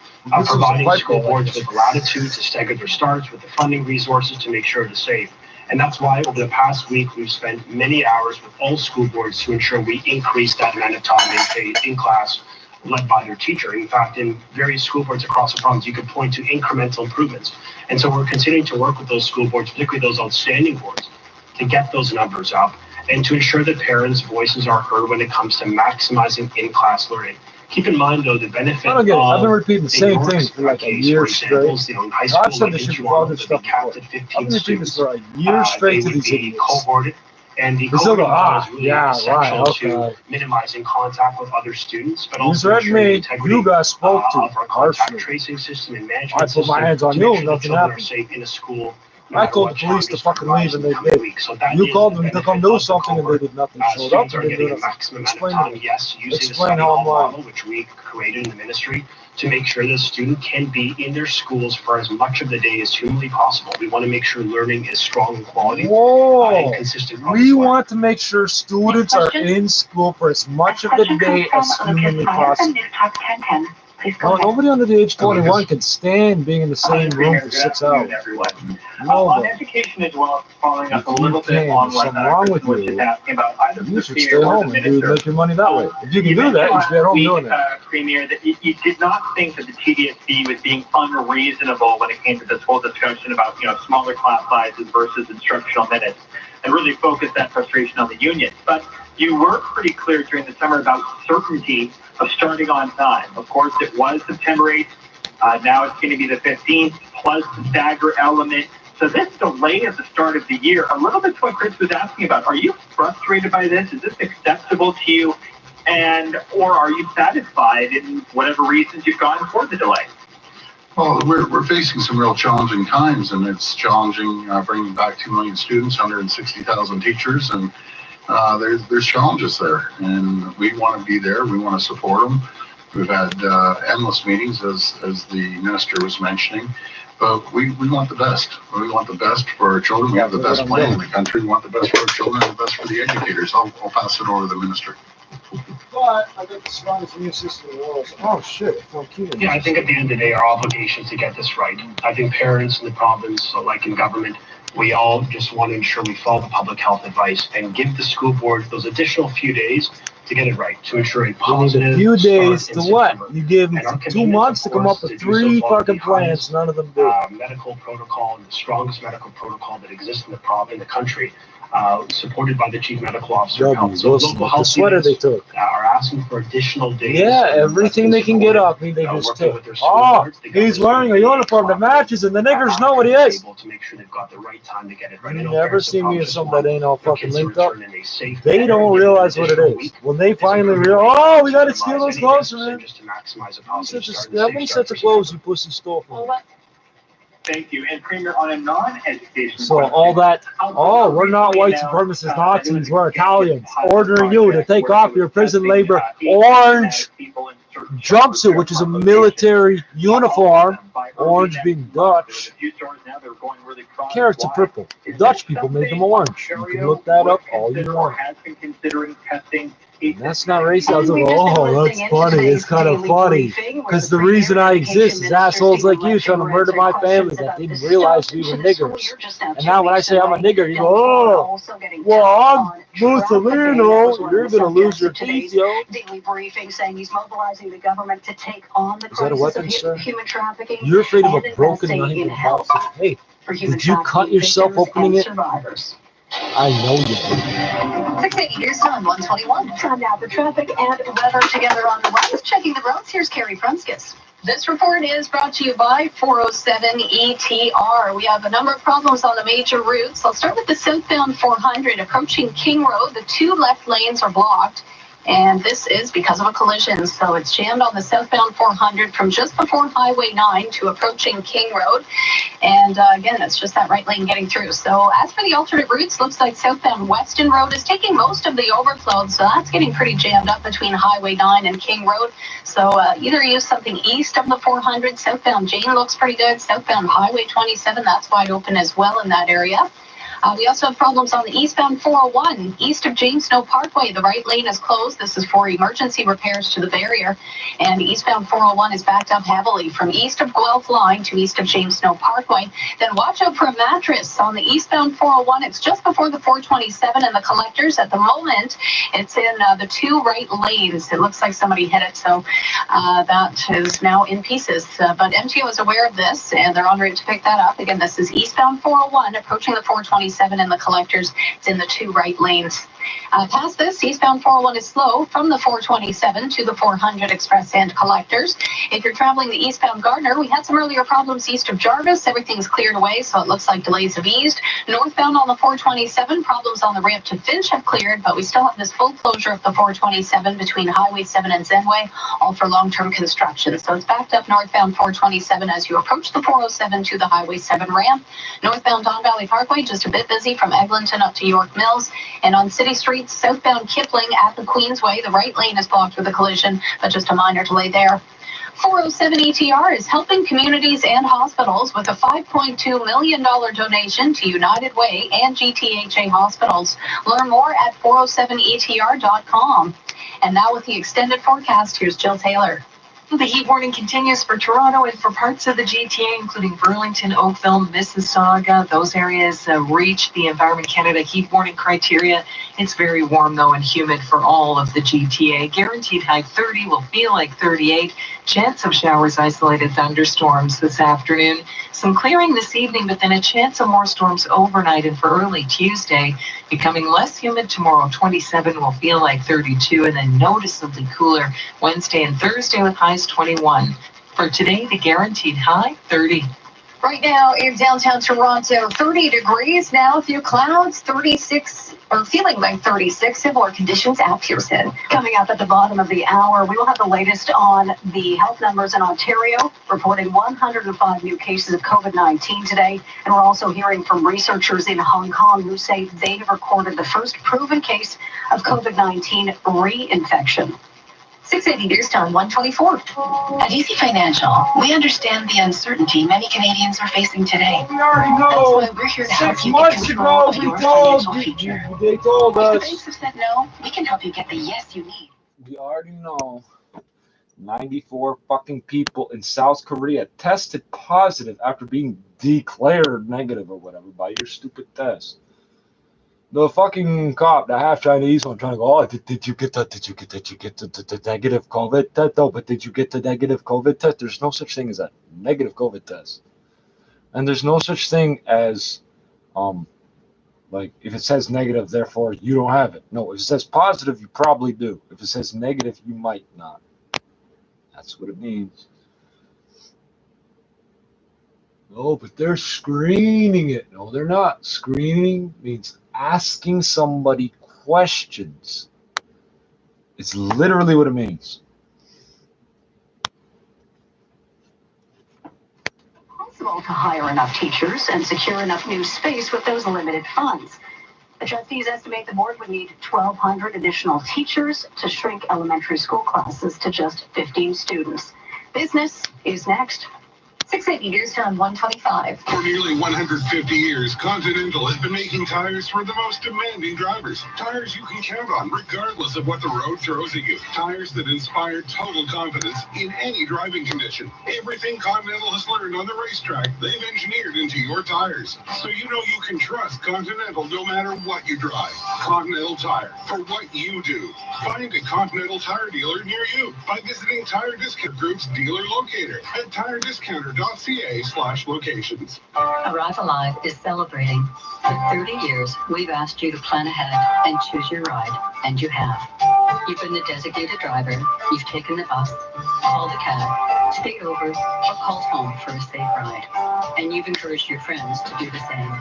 providing school boards with the latitude to stagger their starts, with the funding resources to make sure it is safe. And that's why over the past week, we've spent many hours with all school boards to ensure we increase that amount of time they paid in class led by their teacher. In fact, in various school boards across the province, you could point to incremental improvements. And so we're continuing to work with those school boards, particularly those outstanding boards, to get those numbers up and to ensure that parents' voices are heard when it comes to maximizing in-class learning. Keep in mind, though, the benefit I don't get it. I've been of repeating the same thing for like a year straight. in high school, I've said like this in shit before, Toronto, this they'll stuff be capped before. at 15 I've been repeating this students. for a year straight to They would these be idiots. cohorted, and the They still go, cohorting is really yeah, essential right, to okay. minimizing contact with other students, but You also threatened ensuring the me, integrity you got spoke to, of our contact harshly. tracing system and I management put my system hands on to you, make sure that nothing children are happened. safe in a school. no I matter called what the police to challenges fucking arise leave and in they the coming did. weeks. So that You is called the them to benefit come of do the something and they cohort. did nothing. Showed up Students and are didn't do getting a nothing. maximum amount of Explain to time, me. yes, using the Explain study how hall I'm lying. model, which we created in the ministry, to make sure the student can be in their schools for as much of the day as humanly possible. We want to make sure learning is strong and quality and Whoa! consistent. We want to make sure students are in school for as much of the day as humanly possible. No, nobody under the age 21 can stand being in the same room for 6 hours. On Nobody. education as well, following up a If little you bit can, on there's what something wrong with Kristen was you. just asking about, either You the should Premier stay or the home and Minister. make your money that way. If you can do that, you should be at home doing that. Premier, that you did not think that the TDSB was being unreasonable when it came to this whole discussion about, smaller class sizes versus instructional minutes, and really focused that frustration on the union. But you were pretty clear during the summer about certainty of starting on time. Of course, it was September 8th. Now it's going to be the 15th, plus the stagger element. So this delay at the start of the year, a little bit to what Chris was asking about, are you frustrated by this? Is this acceptable to you? Or are you satisfied in whatever reasons you've gone for the delay? Well, we're facing some real challenging times, and it's challenging bringing back 2 million students, 160,000 teachers, and there's challenges there, and we want to be there. We want to support them. We've had endless meetings, as the minister was mentioning, but we want the best. We want the best for our children. We have the best plan in the country. We want the best for our children and the best for the educators. I'll pass it over to the minister. But I got the strongest immune system in the world. Oh shit! Yeah, I think at the end of the day, our obligation is to get this right. I think parents in the province, like in government, we all just want to ensure we follow the public health advice and give the school board those additional few days to get it right, to ensure a positive few days start to in what? September. You give them And our 2 commitment, months to of come course, up with to do 3 so follow fucking the plans. highest, None of them do. medical protocol and the strongest medical protocol that exists in the country, supported by the chief medical officer of health. So Wilson, local the health sweater they units took. are asking for additional days. Yeah, everything they can get off me, they just working took. with their school Oh, boards, the he's government's wearing a gonna be uniform that matches, and the niggers know what he is. able to make sure they've got the right time to get it right. I You know never parents see have me probably as just something that ain't all their fucking kids to linked up. return in a safe They manner, don't given realize an what it additional is. week. When they It's finally improvement realize, oh, we to gotta steal minimize those any clothes risks from and him. just to maximize a How positive start and many safe start sets of for clothes you pussy stole from me? Thank you. And Premier, on a non-education So question, all that, Alberta we're not white recently supremacists, announced, Nazis, there was we're a Italians, pilot ordering you to project take where off it your was prison testing, labor 8 orange people in certain jumpsuit, which is a locations. military uniform, By early orange next being month, there was Dutch. a few stores now that are going really Carrots are wide. purple. The Is Dutch this people make them something orange. You can Ontario look that would up all you consider or want. has been considering testing That's not racist. I was And like, we've just been oh, that's listening in funny. today's It's kind of daily funny. briefing, where Because the the reason I Education exist is Minister assholes Stephen like you trying to Lecter murder my answered family questions that about didn't this realize stuff. we were So niggers. you're just now And now when I say I'm a tuning nigger, you in. go, oh, Also getting well, tested I'm on trafficking. That Mussolino. was one of You're the going to lose subjects your of teeth, today's yo. daily briefing, saying he's mobilizing the government to take on the Is that a crisis weapon, of sir? human trafficking You're afraid of and a broken investing in knife health box. Hey, for human did you cut trafficking yourself victims opening and it? survivors. I know you did. 680 News Time 121. Time now for traffic and weather together on the roads. Checking the roads, here's Carrie Prunskis. This report is brought to you by 407 ETR. We have a number of problems on the major routes. I'll start with the southbound 400 approaching King Road. The two left lanes are blocked, and this is because of a collision. So it's jammed on the southbound 400 from just before Highway 9 to approaching King Road. And again, it's just that right lane getting through. So as for the alternate routes, looks like southbound Weston Road is taking most of the overflow. So that's getting pretty jammed up between Highway 9 and King Road. So either use something east of the 400. Southbound Jane looks pretty good. Southbound Highway 27, that's wide open as well in that area. We also have problems on the eastbound 401, east of James Snow Parkway. The right lane is closed. This is for emergency repairs to the barrier. And eastbound 401 is backed up heavily from east of Guelph Line to east of James Snow Parkway. Then watch out for a mattress on the eastbound 401. It's just before the 427 and the collectors. At the moment, it's in the two right lanes. It looks like somebody hit it. So that is now in pieces. But MTO is aware of this, and they're on route to pick that up. Again, this is eastbound 401 approaching the 427 and the collectors. It's in the two right lanes. Past this, eastbound 401 is slow from the 427 to the 400 express and collectors. If you're traveling the eastbound Gardner, we had some earlier problems east of Jarvis. Everything's cleared away, so it looks like delays have eased. Northbound on the 427, problems on the ramp to Finch have cleared, but we still have this full closure of the 427 between Highway 7 and Zenway, all for long-term construction. So it's backed up northbound 427 as you approach the 407 to the Highway 7 ramp. Northbound Don Valley Parkway, just a bit busy from Eglinton up to York Mills. And on City Street, southbound Kipling at the Queensway, the right lane is blocked with a collision, but just a minor delay there. 407 ETR is helping communities and hospitals with a $5.2 million donation to United Way and GTHA hospitals. Learn more at 407etr.com. And now with the extended forecast, here's Jill Taylor. The heat warning continues for Toronto and for parts of the GTA, including Burlington, Oakville, Mississauga. Those areas reach the Environment Canada heat warning criteria. It's very warm, though, and humid for all of the GTA. Guaranteed high 30, will feel like 38. Chance of showers, isolated thunderstorms this afternoon. Some clearing this evening, but then a chance of more storms overnight and for early Tuesday. Becoming less humid tomorrow, 27 will feel like 32, and then noticeably cooler Wednesday and Thursday with highs 21. For today, the guaranteed high, 30. Right now in downtown Toronto, 30 degrees now, a few clouds, 36, or feeling like 36, similar conditions at Pearson. Coming up at the bottom of the hour, we will have the latest on the health numbers in Ontario, reporting 105 new cases of COVID-19 today. And we're also hearing from researchers in Hong Kong who say they have recorded the first proven case of COVID-19 reinfection. 680 News Time 124. At Easy Financial, we understand the uncertainty many Canadians are facing today. We already know. That's why we're here to help 6 you get months control ago, of we your told financial future. they told If the us. banks have said no, we can help you get the yes you need. We already know. 94 fucking people in South Korea tested positive after being declared negative or whatever by your stupid test. The fucking cop, the half Chinese one, trying to go, oh, did you get the negative COVID test? No, but did you get the negative COVID test? There's no such thing as a negative COVID test. And there's no such thing as, like, if it says negative, therefore you don't have it. No, if it says positive, you probably do. If it says negative, you might not. That's what it means. No, but they're screening it. No, they're not. Screening means asking somebody questions. It's literally what it means. Possible to hire enough teachers and secure enough new space with those limited funds. The trustees estimate the board would need 1,200 additional teachers to shrink elementary school classes to just 15 students. Business is next. 680 News Time 125. For nearly 150 years, Continental has been making tires for the most demanding drivers. Tires you can count on, regardless of what the road throws at you. Tires that inspire total confidence in any driving condition. Everything Continental has learned on the racetrack, they've engineered into your tires. So you know you can trust Continental no matter what you drive. Continental Tire, for what you do. Find a Continental Tire dealer near you by visiting Tire Discount Group's dealer locator at tirediscounter.ca/locations. Arrive Alive is celebrating. For 30 years, we've asked you to plan ahead and choose your ride, and you have. You've been the designated driver, you've taken the bus, called a cab, stayed over, or called home for a safe ride. And you've encouraged your friends to do the same.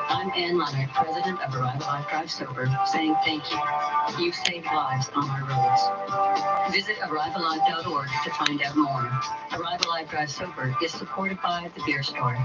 I'm Ann Leonard, president of Arrive Alive Drive Sober, saying thank you. You've saved lives on our roads. Visit arrivealive.org to find out more. Arrive Alive Drive Sober is supported by the Beer Store.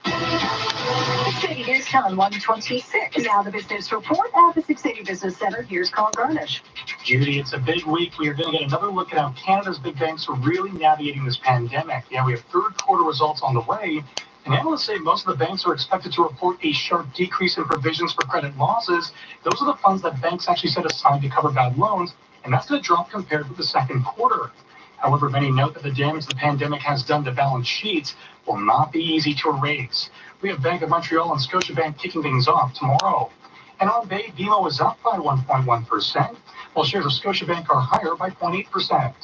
680 News Time 126. Now the business report at the 680 Business Center. Here's Carl Garnish. Judy, it's a big week. We are going to get another look at how Canada's big banks are really navigating this pandemic. Yeah, we have third quarter results on the way. And analysts say most of the banks are expected to report a sharp decrease in provisions for credit losses. Those are the funds that banks actually set aside to cover bad loans, and that's going to drop compared with the second quarter. However, many note that the damage the pandemic has done to balance sheets will not be easy to erase. We have Bank of Montreal and Scotiabank kicking things off tomorrow. And on Bay, BMO is up by 1.1%, while shares of Scotiabank are higher by 0.8%.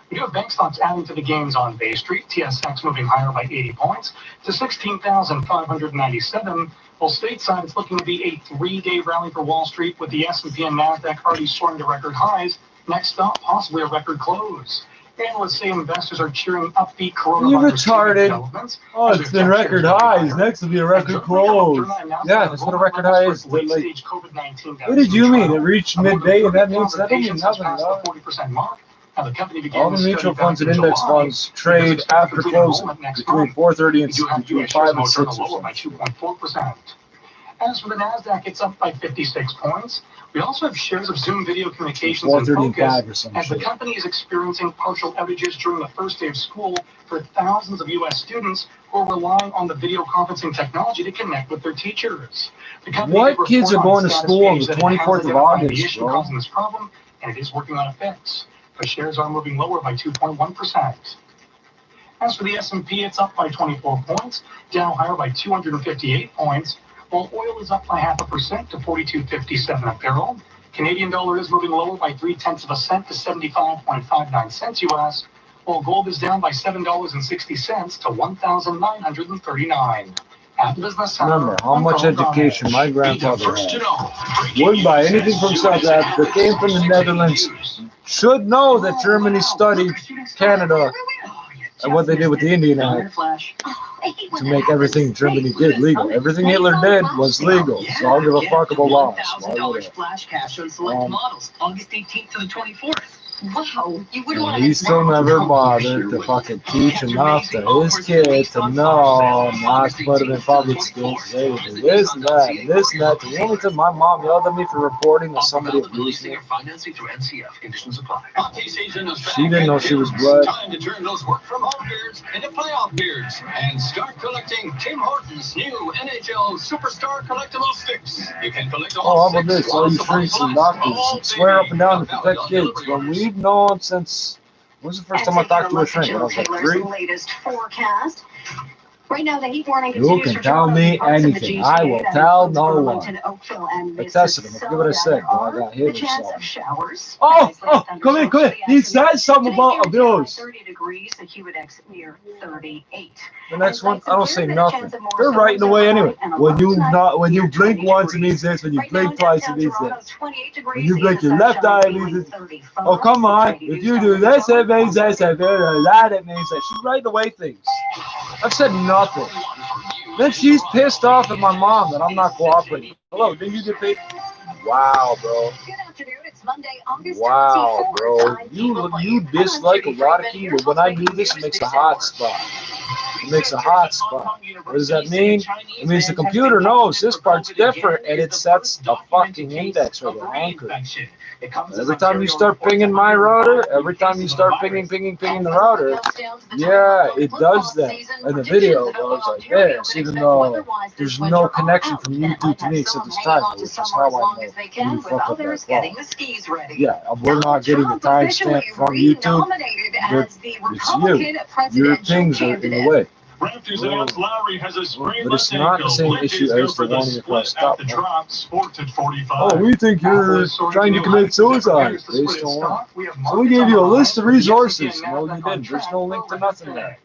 We do have bank stocks adding to the gains on Bay Street. TSX moving higher by 80 points to 16,597. While stateside, it's looking to be a three-day rally for Wall Street with the S&P and NASDAQ already soaring to record highs. Next up, possibly a record close. Analysts say investors are cheering upbeat coronavirus developments. Oh, it's been record highs. Next will be a record close. Yeah, that's what a record high is. Like, what did you mean? It reached midday, and that means that don't mean nothing. All the mutual funds and index funds trade after close between 4:30 and between 5 and 6 by 2.4%. As for the NASDAQ, it's up by 56 points. We also have shares of Zoom Video Communications in focus as the company is experiencing partial outages during the first day of school for thousands of U.S. students who are relying on the video conferencing technology to connect with their teachers. What kids are going to school on the 24th of August, bro? Causing this problem, and it is working on a fix. The shares are moving lower by 2.1%. As for the S&P, it's up by 24 points, down higher by 258 points. While oil is up by 0.5% to $42.57 a barrel, Canadian dollar is moving lower by 0.3 cents to 75.59 cents US, while gold is down by $7.60 to $1,939. At Business Center, remember how much education my grandfather had. Wouldn't buy anything from South Africa, came from the Netherlands. Should know that Germany studied Canada and what they did with the Indian Act to make everything Germany did legal. Everything Hitler did was legal, so I don't give a fuck about laws. $1,000 flash cash on select models, August 18th to the 24th. Wow, you wouldn't want to. He still never bothered to fucking teach enough to his kid to know not to put him in public schools. They would do this and that and this and that. The only time my mom yelled at me for reporting that somebody abused me. She didn't know she was blood. Time to turn those work from home beards into playoff beards and start collecting Tim Hortons new NHL Superstar collectible sticks. You can collect all how about this? All you freaks and doctors swear up and down to protect kids. When we've known since, when was the first time I talked to a shrink? When I was like 3? Latest forecast. Right now, the heat warning You continues can for tell me anything. I will tell no one. Burlington, Oakville, and I tested him. Look at what I said. When I got hit the or chance something. of showers. Oh, come here. He said something about abuse. 30 degrees, the humid X near 38. The next one, I don't say nothing. They're writing away anyway. When you blink once, it means this. When you blink twice, it means this. When you blink your left eye, it means this. Oh, come on. If you do this, it means this. If you do that, it means that. She's writing away things. I've said nothing. Then she's pissed off at my mom that I'm not cooperating. Hello, did you get paid? Wow, bro. Good afternoon. It's Monday, August Wow, 24th. bro. You dislike a lot of people. When I do this, it makes a hot spot. It makes a hotspot. What does that mean? It means the computer knows this part's different, and it sets a fucking index or the anchor. Every time you start pinging my router, every time you start pinging the router, yeah, it does that. And the video goes like this, even though there's no connection from YouTube to me except this time, which is how I know you fuck up that call. Yeah, we're not getting the timestamp from YouTube. It's you. Your pings are in the way. Raptors announced Lowry has a sprained But it's not the same issue as the one in the stop. Oh, we think you're trying to commit suicide based on what? So we gave you a list of resources. No, you didn't. There's no link to nothing there.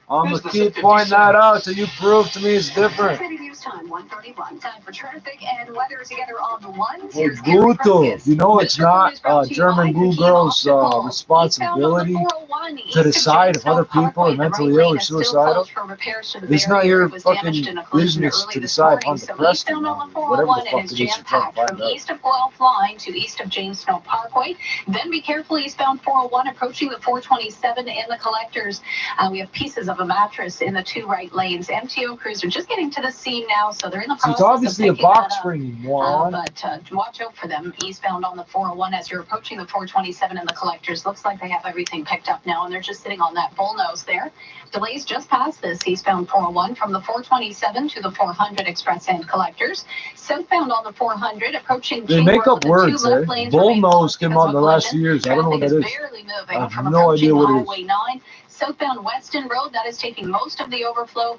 I'm gonna keep pointing that out till you prove to me it's different. City News Time, 1:31. Time for traffic and weather together on the ones. Well, Guto, you know it's not German Blue Girls' responsibility to decide if other people are mentally ill or suicidal. It's not your fucking business to decide if I'm depressed or not. Whatever the fuck it is you're trying to find from out. east of Guelph Line to east of James Snow Parkway. Then be careful eastbound 401 approaching the 427 in the collectors. We have pieces of a mattress in the two right lanes. MTO crews are just getting to the scene now, so they're in the So process it's obviously a of picking box that up. spring, you moron. But watch out for them eastbound on the 401 as you're approaching the 427 in the collectors. Looks like they have everything picked up now, and they're just sitting on that bullnose there. Delays just past this eastbound 401 from the 427 to the 400 express and collectors. Southbound on the 400 approaching They King make Road, up the words, two eh? left lanes remain Bullnose came blocked out in the because of a last few years. I don't know what that Traffic is. is barely I moving have from no idea approaching what it is. Highway 9. Southbound Weston Road, that is taking most of the overflow.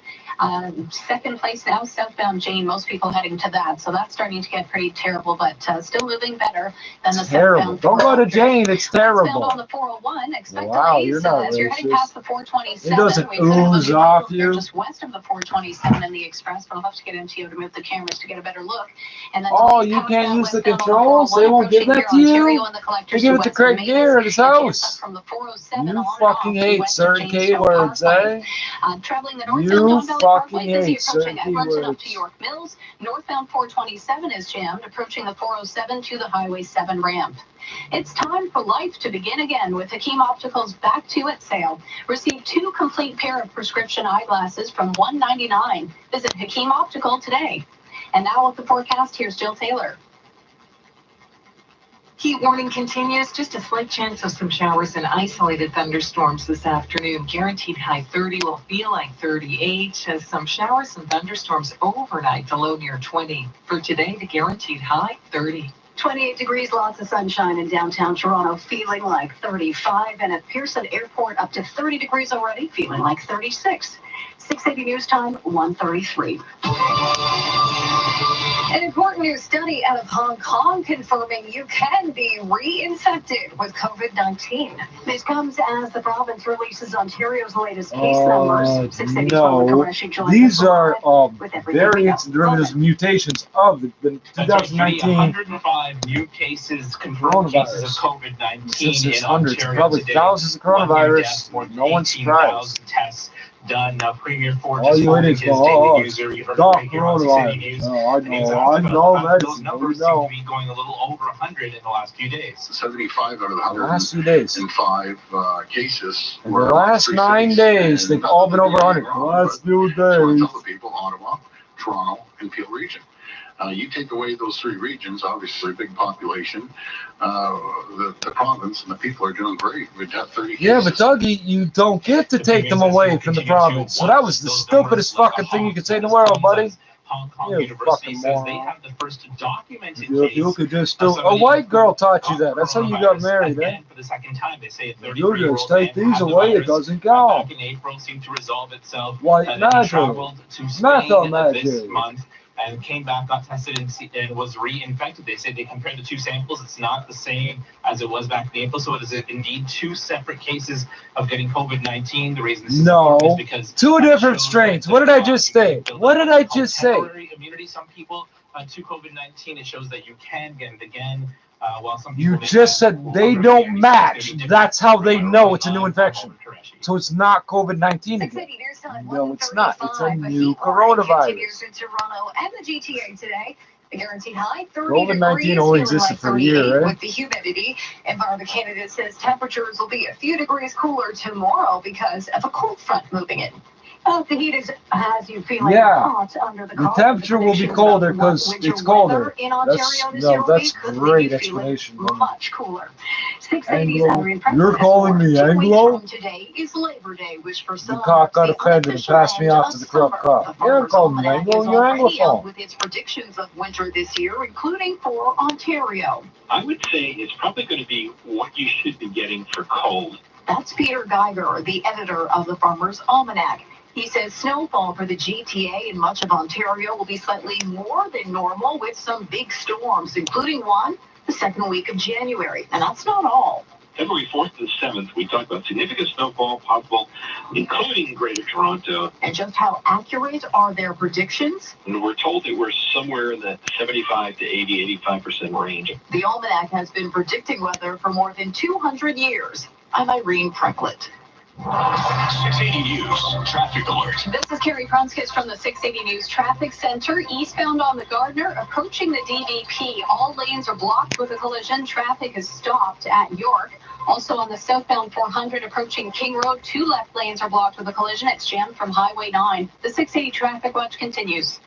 Second place now, southbound Jane, most people heading to that. So that's starting to get pretty terrible, but still moving better than the Terrible. southbound Don't go to 400. Jane. It's Westbound terrible. on the 401, expect Wow, delays you're not as you're heading racist. past the 427. It doesn't We could have a ooze little off there you. just west of the 427 in the express, but I'll have to get into you to move the cameras to get a better look. And then Oh, delays you past can't that use the westbound on the controls? They 401 won't give approaching that to Ontario you? and the They collectors give to it to west of Craig Mavis. Gear at his And Tampa house. from the 407 You on and off fucking to hate west of certain James Snow keywords, Parkway. eh? Traveling the northbound You Don Valley Parkway, fucking busy hate approaching certain Eglinton up to keywords. York Mills. Northbound 427 is jammed, approaching the 407 to the Highway 7 ramp. It's time for life to begin again with Hakeem Optical's Back to It sale. Receive 2 complete pair of prescription eyeglasses from $199. Visit Hakeem Optical today. And now with the forecast, here's Jill Taylor. Heat warning continues. Just a slight chance of some showers and isolated thunderstorms this afternoon. Guaranteed high 30 will feel like 38. Some showers and thunderstorms overnight, the low near 20. For today, the guaranteed high 30. 28 degrees, lots of sunshine in downtown Toronto, feeling like 35. And at Pearson Airport, up to 30 degrees already, feeling like 36. 680 News Time, 1:33. An important new study out of Hong Kong confirming you can be reinfected with COVID-19. This comes as the province releases Ontario's latest case numbers. 680's Robert No, Qureshi joins these us are live with everything we variants and know. derivatives, mutations of the That's right, Judy. 2019 105 new cases, confirmed cases of coronavirus. COVID-19 Since there's in hundreds, Ontario probably today. thousands of 1 new coronavirus. death, more than No one's 18,000 surprised. tests done. Now, Premier Ford All just you told idiots his go, daily oh, user, you heard stop it right here on 680 coronavirus. News. No, I And he was know, asked I about know the fact that medicine. those You numbers seem know. to be going a little over 100 in the last few days. 75 out of the Last 2 days. 105 cases. In the were last three 9 cities, days, and they've not all that been they over did 100. anything The wrong, last but few that's what I days. tell the people, Ottawa, Toronto, and Peel Region. You take away those 3 regions, obviously big population, the province and the people are doing great. We've got 30 cases. Yeah, but Dougie, you don't get to take them away from the province. So that was the stupidest fucking thing you could say in the world, buddy. Hong Kong You University fucking says they moron. have the first documented If you case could just of do, a somebody white girl who taught you that. That's how you got coronavirus married, eh? again for the second time. They say a You 33-year-old just take man these had the away, it virus. doesn't go. Back in April, seemed to resolve itself. White Then he magic. traveled to Spain Methyl this magic. month and came back, got tested, and was reinfected. They said they compared the 2 samples. It's not the same as it was back in April. So it is indeed 2 separate cases of getting COVID-19. The reason this is important is No. because 2 different strains. What did I just say? What did I just say? temporary immunity. Some people to COVID-19, it shows that you can get it again. While some You people may just have said they longer don't immunity, match. so it's That's how they different. know it's a new infection. So it's not COVID-19 again. 680 News Time, No, it's not. It's a 1:35. new Heat warning coronavirus. continues in Toronto and the GTA today. The guaranteed high 30 COVID-19 degrees, only feeling existed like for a year, 38 right? with the humidity. Environment candidate says temperatures will be a few degrees cooler tomorrow because of a cold front moving in. Oh, the heat has you feeling Yeah. hot under the The collar. temperature will be colder because Winter it's colder. weather in Ontario That's this year will be that's could leave great you feeling explanation. much cooler. 680s Anglo, Irene Preston you're has calling more. me 2 weeks Anglo? from today is Labor Day, which for The some cock got the offended and unofficial passed me end off of to the corrupt summer. cop. The You haven't Farmer's called me Almanac Anglo, is you're already out Anglophone. with its predictions of winter this year, including for Ontario. I would say it's probably going to be what you should be getting for cold. That's Peter Geiger, the editor of the Farmer's Almanac. He says snowfall for the GTA in much of Ontario will be slightly more than normal with some big storms, including one the second week of January. And that's not all. February 4th to the 7th, we talked about significant snowfall possible, including Greater Toronto. And just how accurate are their predictions? And we're told that we're somewhere in the 75 to 80, 85% range. The Almanac has been predicting weather for more than 200 years. I'm Irene Precklett. 680 News Traffic Alert. This is Carrie Prunskis from the 680 News Traffic Center. Eastbound on the Gardner, approaching the DVP. All lanes are blocked with a collision. Traffic is stopped at York. Also on the southbound 400 approaching King Road, 2 left lanes are blocked with a collision. It's jammed from Highway 9. The 680 Traffic Watch continues.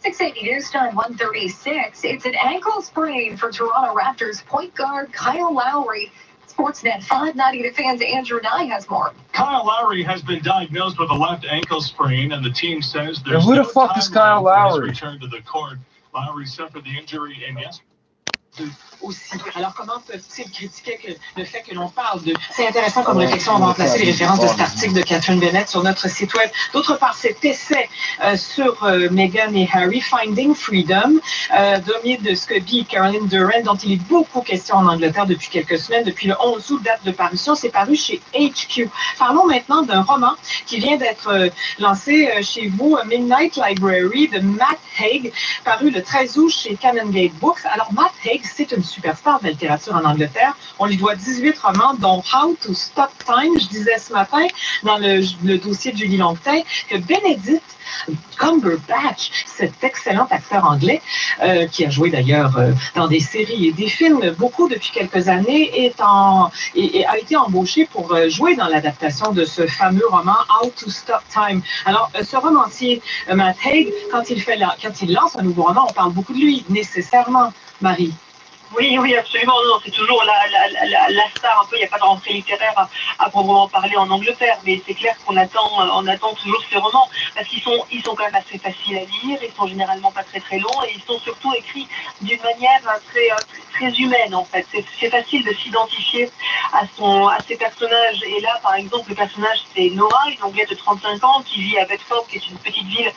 680 News Time 136. It's an ankle sprain for Toronto Raptors point guard Kyle Lowry. Sportsnet 590 The Fans' Andrew Nye has more. Kyle Lowry has been diagnosed with a left ankle sprain, and the team says And there's who the no fuck is Kyle timeline for his Lowry? return to the court. Lowry suffered the injury in yesterday. Aussi. Alors, comment peuvent-ils critiquer le fait que l'on parle de... C'est intéressant comme réflexion, on va remplacer les références de cet article de Catherine Bennett sur notre site web. D'autre part, cet essai sur Meghan et Harry, Finding Freedom, d'Omid Scobie et Caroline Duran, dont il est beaucoup question en Angleterre depuis quelques semaines, depuis le 11 août, date de parution, c'est paru chez HQ. Parlons maintenant d'un roman qui vient d'être lancé chez vous, Midnight Library, de Matt Haig, paru le 13 août chez Canongate Books. Alors, Matt Haig, c'est une superstar de la littérature en Angleterre. On lui doit 18 romans, dont How to Stop Time. Je disais ce matin, dans le dossier de Julie Longtin, que Benedict Cumberbatch, cet excellent acteur anglais, qui a joué d'ailleurs dans des séries et des films beaucoup depuis quelques années, a été embauché pour jouer dans l'adaptation de ce fameux roman How to Stop Time. Alors, ce romancier, Matt Haig, quand il lance un nouveau roman, on parle beaucoup de lui, nécessairement, Marie. Oui, absolument. Non, c'est toujours la star un peu. Il n'y a pas de rentrée littéraire à proprement parler en Angleterre, mais c'est clair qu'on attend toujours ces romans parce qu'ils sont quand même assez faciles à lire. Ils sont généralement pas très très longs et ils sont surtout écrits d'une manière très humaine en fait. C'est facile de s'identifier à ces personnages. Et là, par exemple, le personnage c'est Noah, une Anglaise de 35 ans qui vit à Bedford, qui est une petite ville.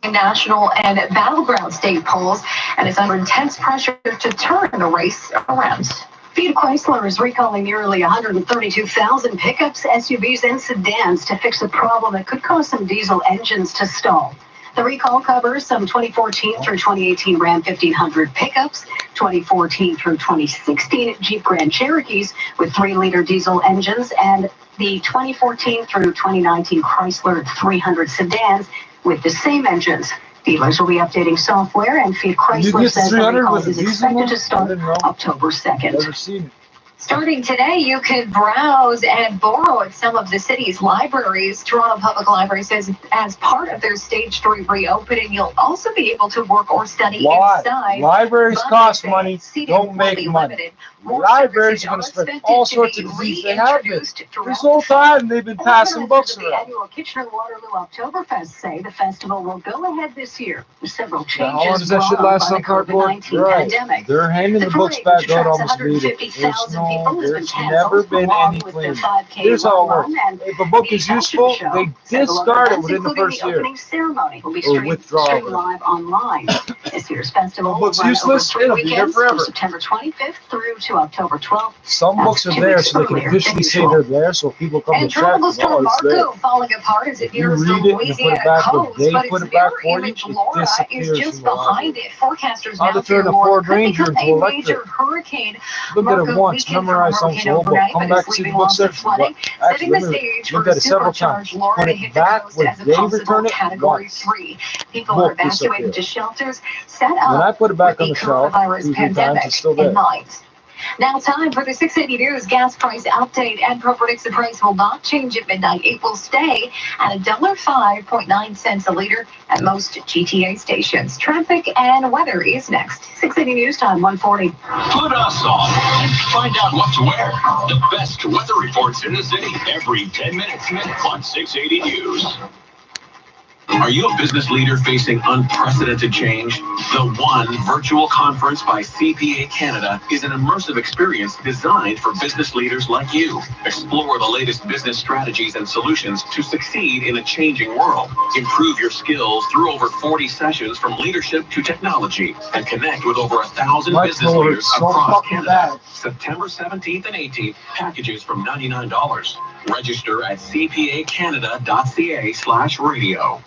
National and battleground state polls, and is under intense pressure to turn the race around. Fiat Chrysler is recalling nearly 132,000 pickups, SUVs, and sedans to fix a problem that could cause some diesel engines to stall. The recall covers some 2014 through 2018 Ram 1500 pickups, 2014 through 2016 Jeep Grand Cherokees with 3-liter diesel engines, and the 2014 through 2019 Chrysler 300 sedans with the same engines. Dealers will be updating software, and Fiat Chrysler says the recall is expected to start October 2nd. Never seen it. Starting today, you can browse and borrow at some of the city's libraries. Toronto Public Library says as part of their Stage 3 reopening, you'll also be able to work or study inside. Libraries cost money, don't make money. Libraries are going to spend all sorts of disease. They have been. This whole time, they've been passing books The around. annual Kitchener-Waterloo Oktoberfest say the festival will go ahead this year with several changes How long does that shit brought last on on by the cardboard? COVID-19 Right. pandemic. They're hanging the books parade, back which out attracts almost immediately. 150,000 people, has been There's canceled, never been along any with the plan. 5K Here's how it works. run and If a book is the useful, fashion they show. Several discard it events, within the including first the year. opening ceremony will be Or withdraw streamed it. live online. This year's festival will book's run over useless, 3 it'll be there weekends forever. from September 25th through to October 12th. Some books are there so they can officially say they're there, so people come to And check. Tropical Storm Oh, it's there. Marco falling apart as it You nears the read it and you put Louisiana it back where coast, they but put its it back mirror for you, image it Laura is disappears just from the behind it. Forecasters How now to fear turn a Laura Ford could Ranger become into a electric. major hurricane. Look at it Marco once, weakened from memorize a something hurricane whole book. overnight, Come but back is to see the leaving book lots of section. flooding, setting Actually, the look stage at for it several supercharged times. Laura Put to it hit the back coast where as a they possible return it Category once. 3. People are Book disappeared. evacuating to shelters set Then I up put it back with on the the shelf. coronavirus 2-3 times, pandemic it's still in there. mind. Now time for the 680 News gas price update. ENPRO predicts the price will not change at midnight. It will stay at $1.05.9 a liter at most GTA stations. Traffic and weather is next. 680 News time, 1:40. Put us on and find out what to wear. The best weather reports in the city every 10 minutes on 680 News. Are you a business leader facing unprecedented change? The One Virtual Conference by CPA Canada is an immersive experience designed for business leaders like you. Explore the latest business strategies and solutions to succeed in a changing world. Improve your skills through over 40 sessions from leadership to technology and connect with over 1,000 business leaders across Canada. September 17th and 18th, packages from $99. Register at cpacanada.ca/radio.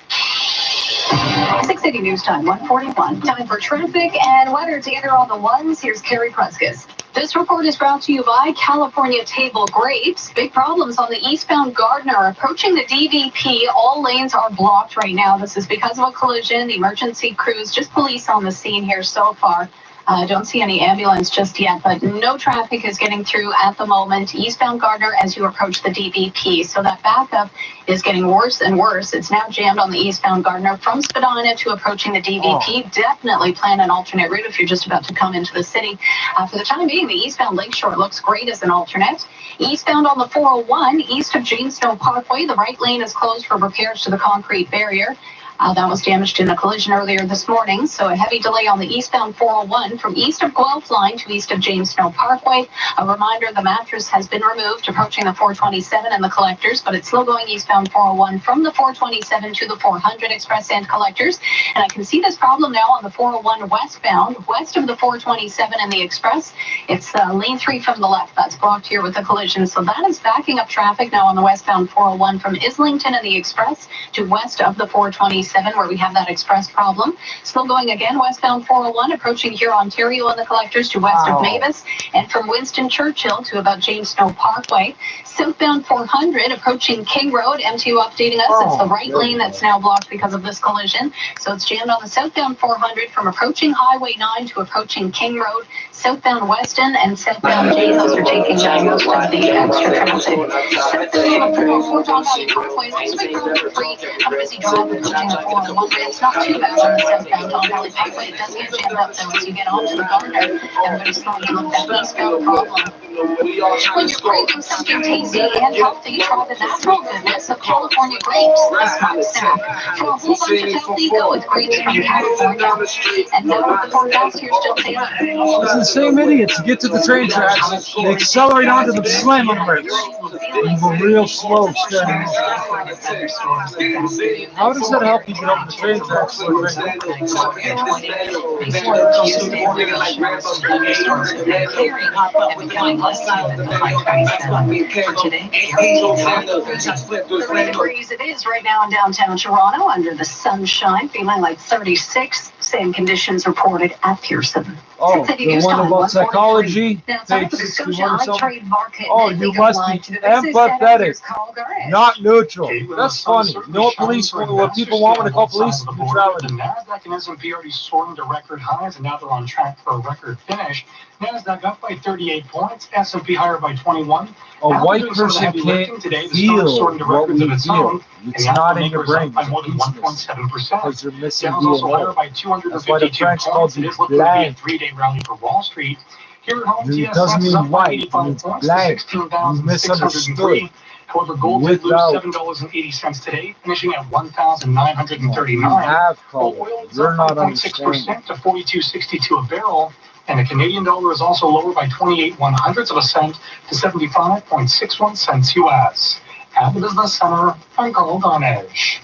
680 News time, 1:41. Time for traffic and weather together on the ones. Here's Carrie Pruskus. This report is brought to you by California Table Grapes. Big problems on the eastbound Gardner approaching the DVP. All lanes are blocked right now. This is because of a collision. The emergency crews, just police on the scene here so far. I don't see any ambulance just yet, but no traffic is getting through at the moment. Eastbound Gardner as you approach the DVP. So that backup is getting worse and worse. It's now jammed on the eastbound Gardner from Spadina to approaching the DVP. Definitely plan an alternate route if you're just about to come into the city. For the time being, the eastbound Lakeshore looks great as an alternate. Eastbound on the 401, east of James Snow Parkway, the right lane is closed for repairs to the concrete barrier. That was damaged in a collision earlier this morning, so a heavy delay on the eastbound 401 from east of Guelph line to east of James Snow Parkway. A reminder, the mattress has been removed approaching the 427 and the collectors, but it's still going eastbound 401 from the 427 to the 400 express and collectors. And I can see this problem now on the 401 westbound, west of the 427 and the express. It's lane 3 from the left that's blocked here with the collision. So that is backing up traffic now on the westbound 401 from Islington and the express to west of the 427. Where we have that express problem. Still going again westbound 401 approaching here Ontario and the collectors to west of Mavis, and from Winston Churchill to about James Snow Parkway. Southbound 400 approaching King Road. MTO updating us. It's the right lane that's now blocked because of this collision. So it's jammed on the southbound 400 from approaching Highway 9 to approaching King Road. Southbound Weston and southbound J. Those are taking most of the extra traffic. Southbound 404 John Valley Parkway is just free. A busy drive approaching the 401. It's not too bad on the southbound John Valley Parkway. It does get jammed up though as you get onto the Gardner. Everybody's going to look at that eastbound problem. When you're craving something tasty and healthy, try the natural goodness of California grapes. This hot snack. For a whole bunch of healthy, go with grapes from California. And now with the forecast, here's Jill Taylor. It's the same idiots get to the train tracks, they accelerate onto the slam on the brakes. And go real slow standing. How does that help you get up the train tracks? Degrees it is right now in downtown Toronto under the sunshine, feeling like 36. Same conditions reported at Pearson. Oh, the one about psychology? Page 61 or something? Oh, you must be empathetic, not neutral. That's funny. You know what people want when they call police? Neutrality. The NASDAQ and S&P already soaring to record highs, and now they're on track for a record finish. NASDAQ up by 38 points, S&P higher by 21. A white person can't feel what we feel. It's not in your brain. By more than 1.7%. Because you're missing Dow's also higher by 252 points. It is looking to be a three-day rally for Wall Street. Here at home, it doesn't mean white, it means black. You misunderstood. However, gold did lose $7.80 today, finishing at $1,939. Oil is up 5.6% to $42.62 a barrel. And the Canadian dollar is also lower by 28/100ths of a cent to 75.61 cents US. At the Business Center, I'm Carl Donage.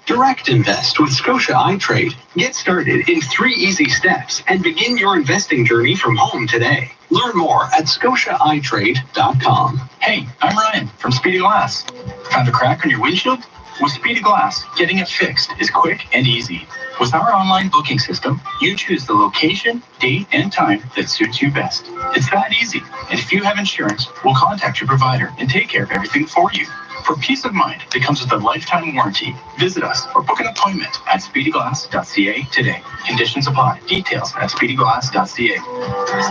Direct invest with Scotia iTrade. Get started in 3 easy steps and begin your investing journey from home today. Learn more at scotiaitrade.com. Hey, I'm Ryan from Speedy Glass. Found a crack on your windshield? With Speedy Glass, getting it fixed is quick and easy. With our online booking system, you choose the location, date, and time that suits you best. It's that easy. And if you have insurance, we'll contact your provider and take care of everything for you. For peace of mind that comes with a lifetime warranty, visit us or book an appointment at speedyglass.ca today. Conditions apply. Details at speedyglass.ca.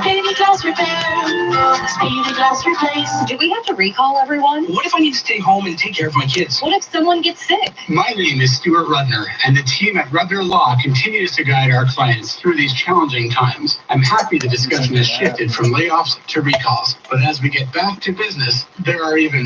Speedy Glass Repair. Speedy Glass Replace. Do we have to recall everyone? What if I need to stay home and take care of my kids? What if someone gets sick? My name is Stuart Rudner, and the team at Rudner Law continues to guide our clients through these challenging times. I'm happy the discussion has shifted from layoffs to recalls, but as we get back to business, there are even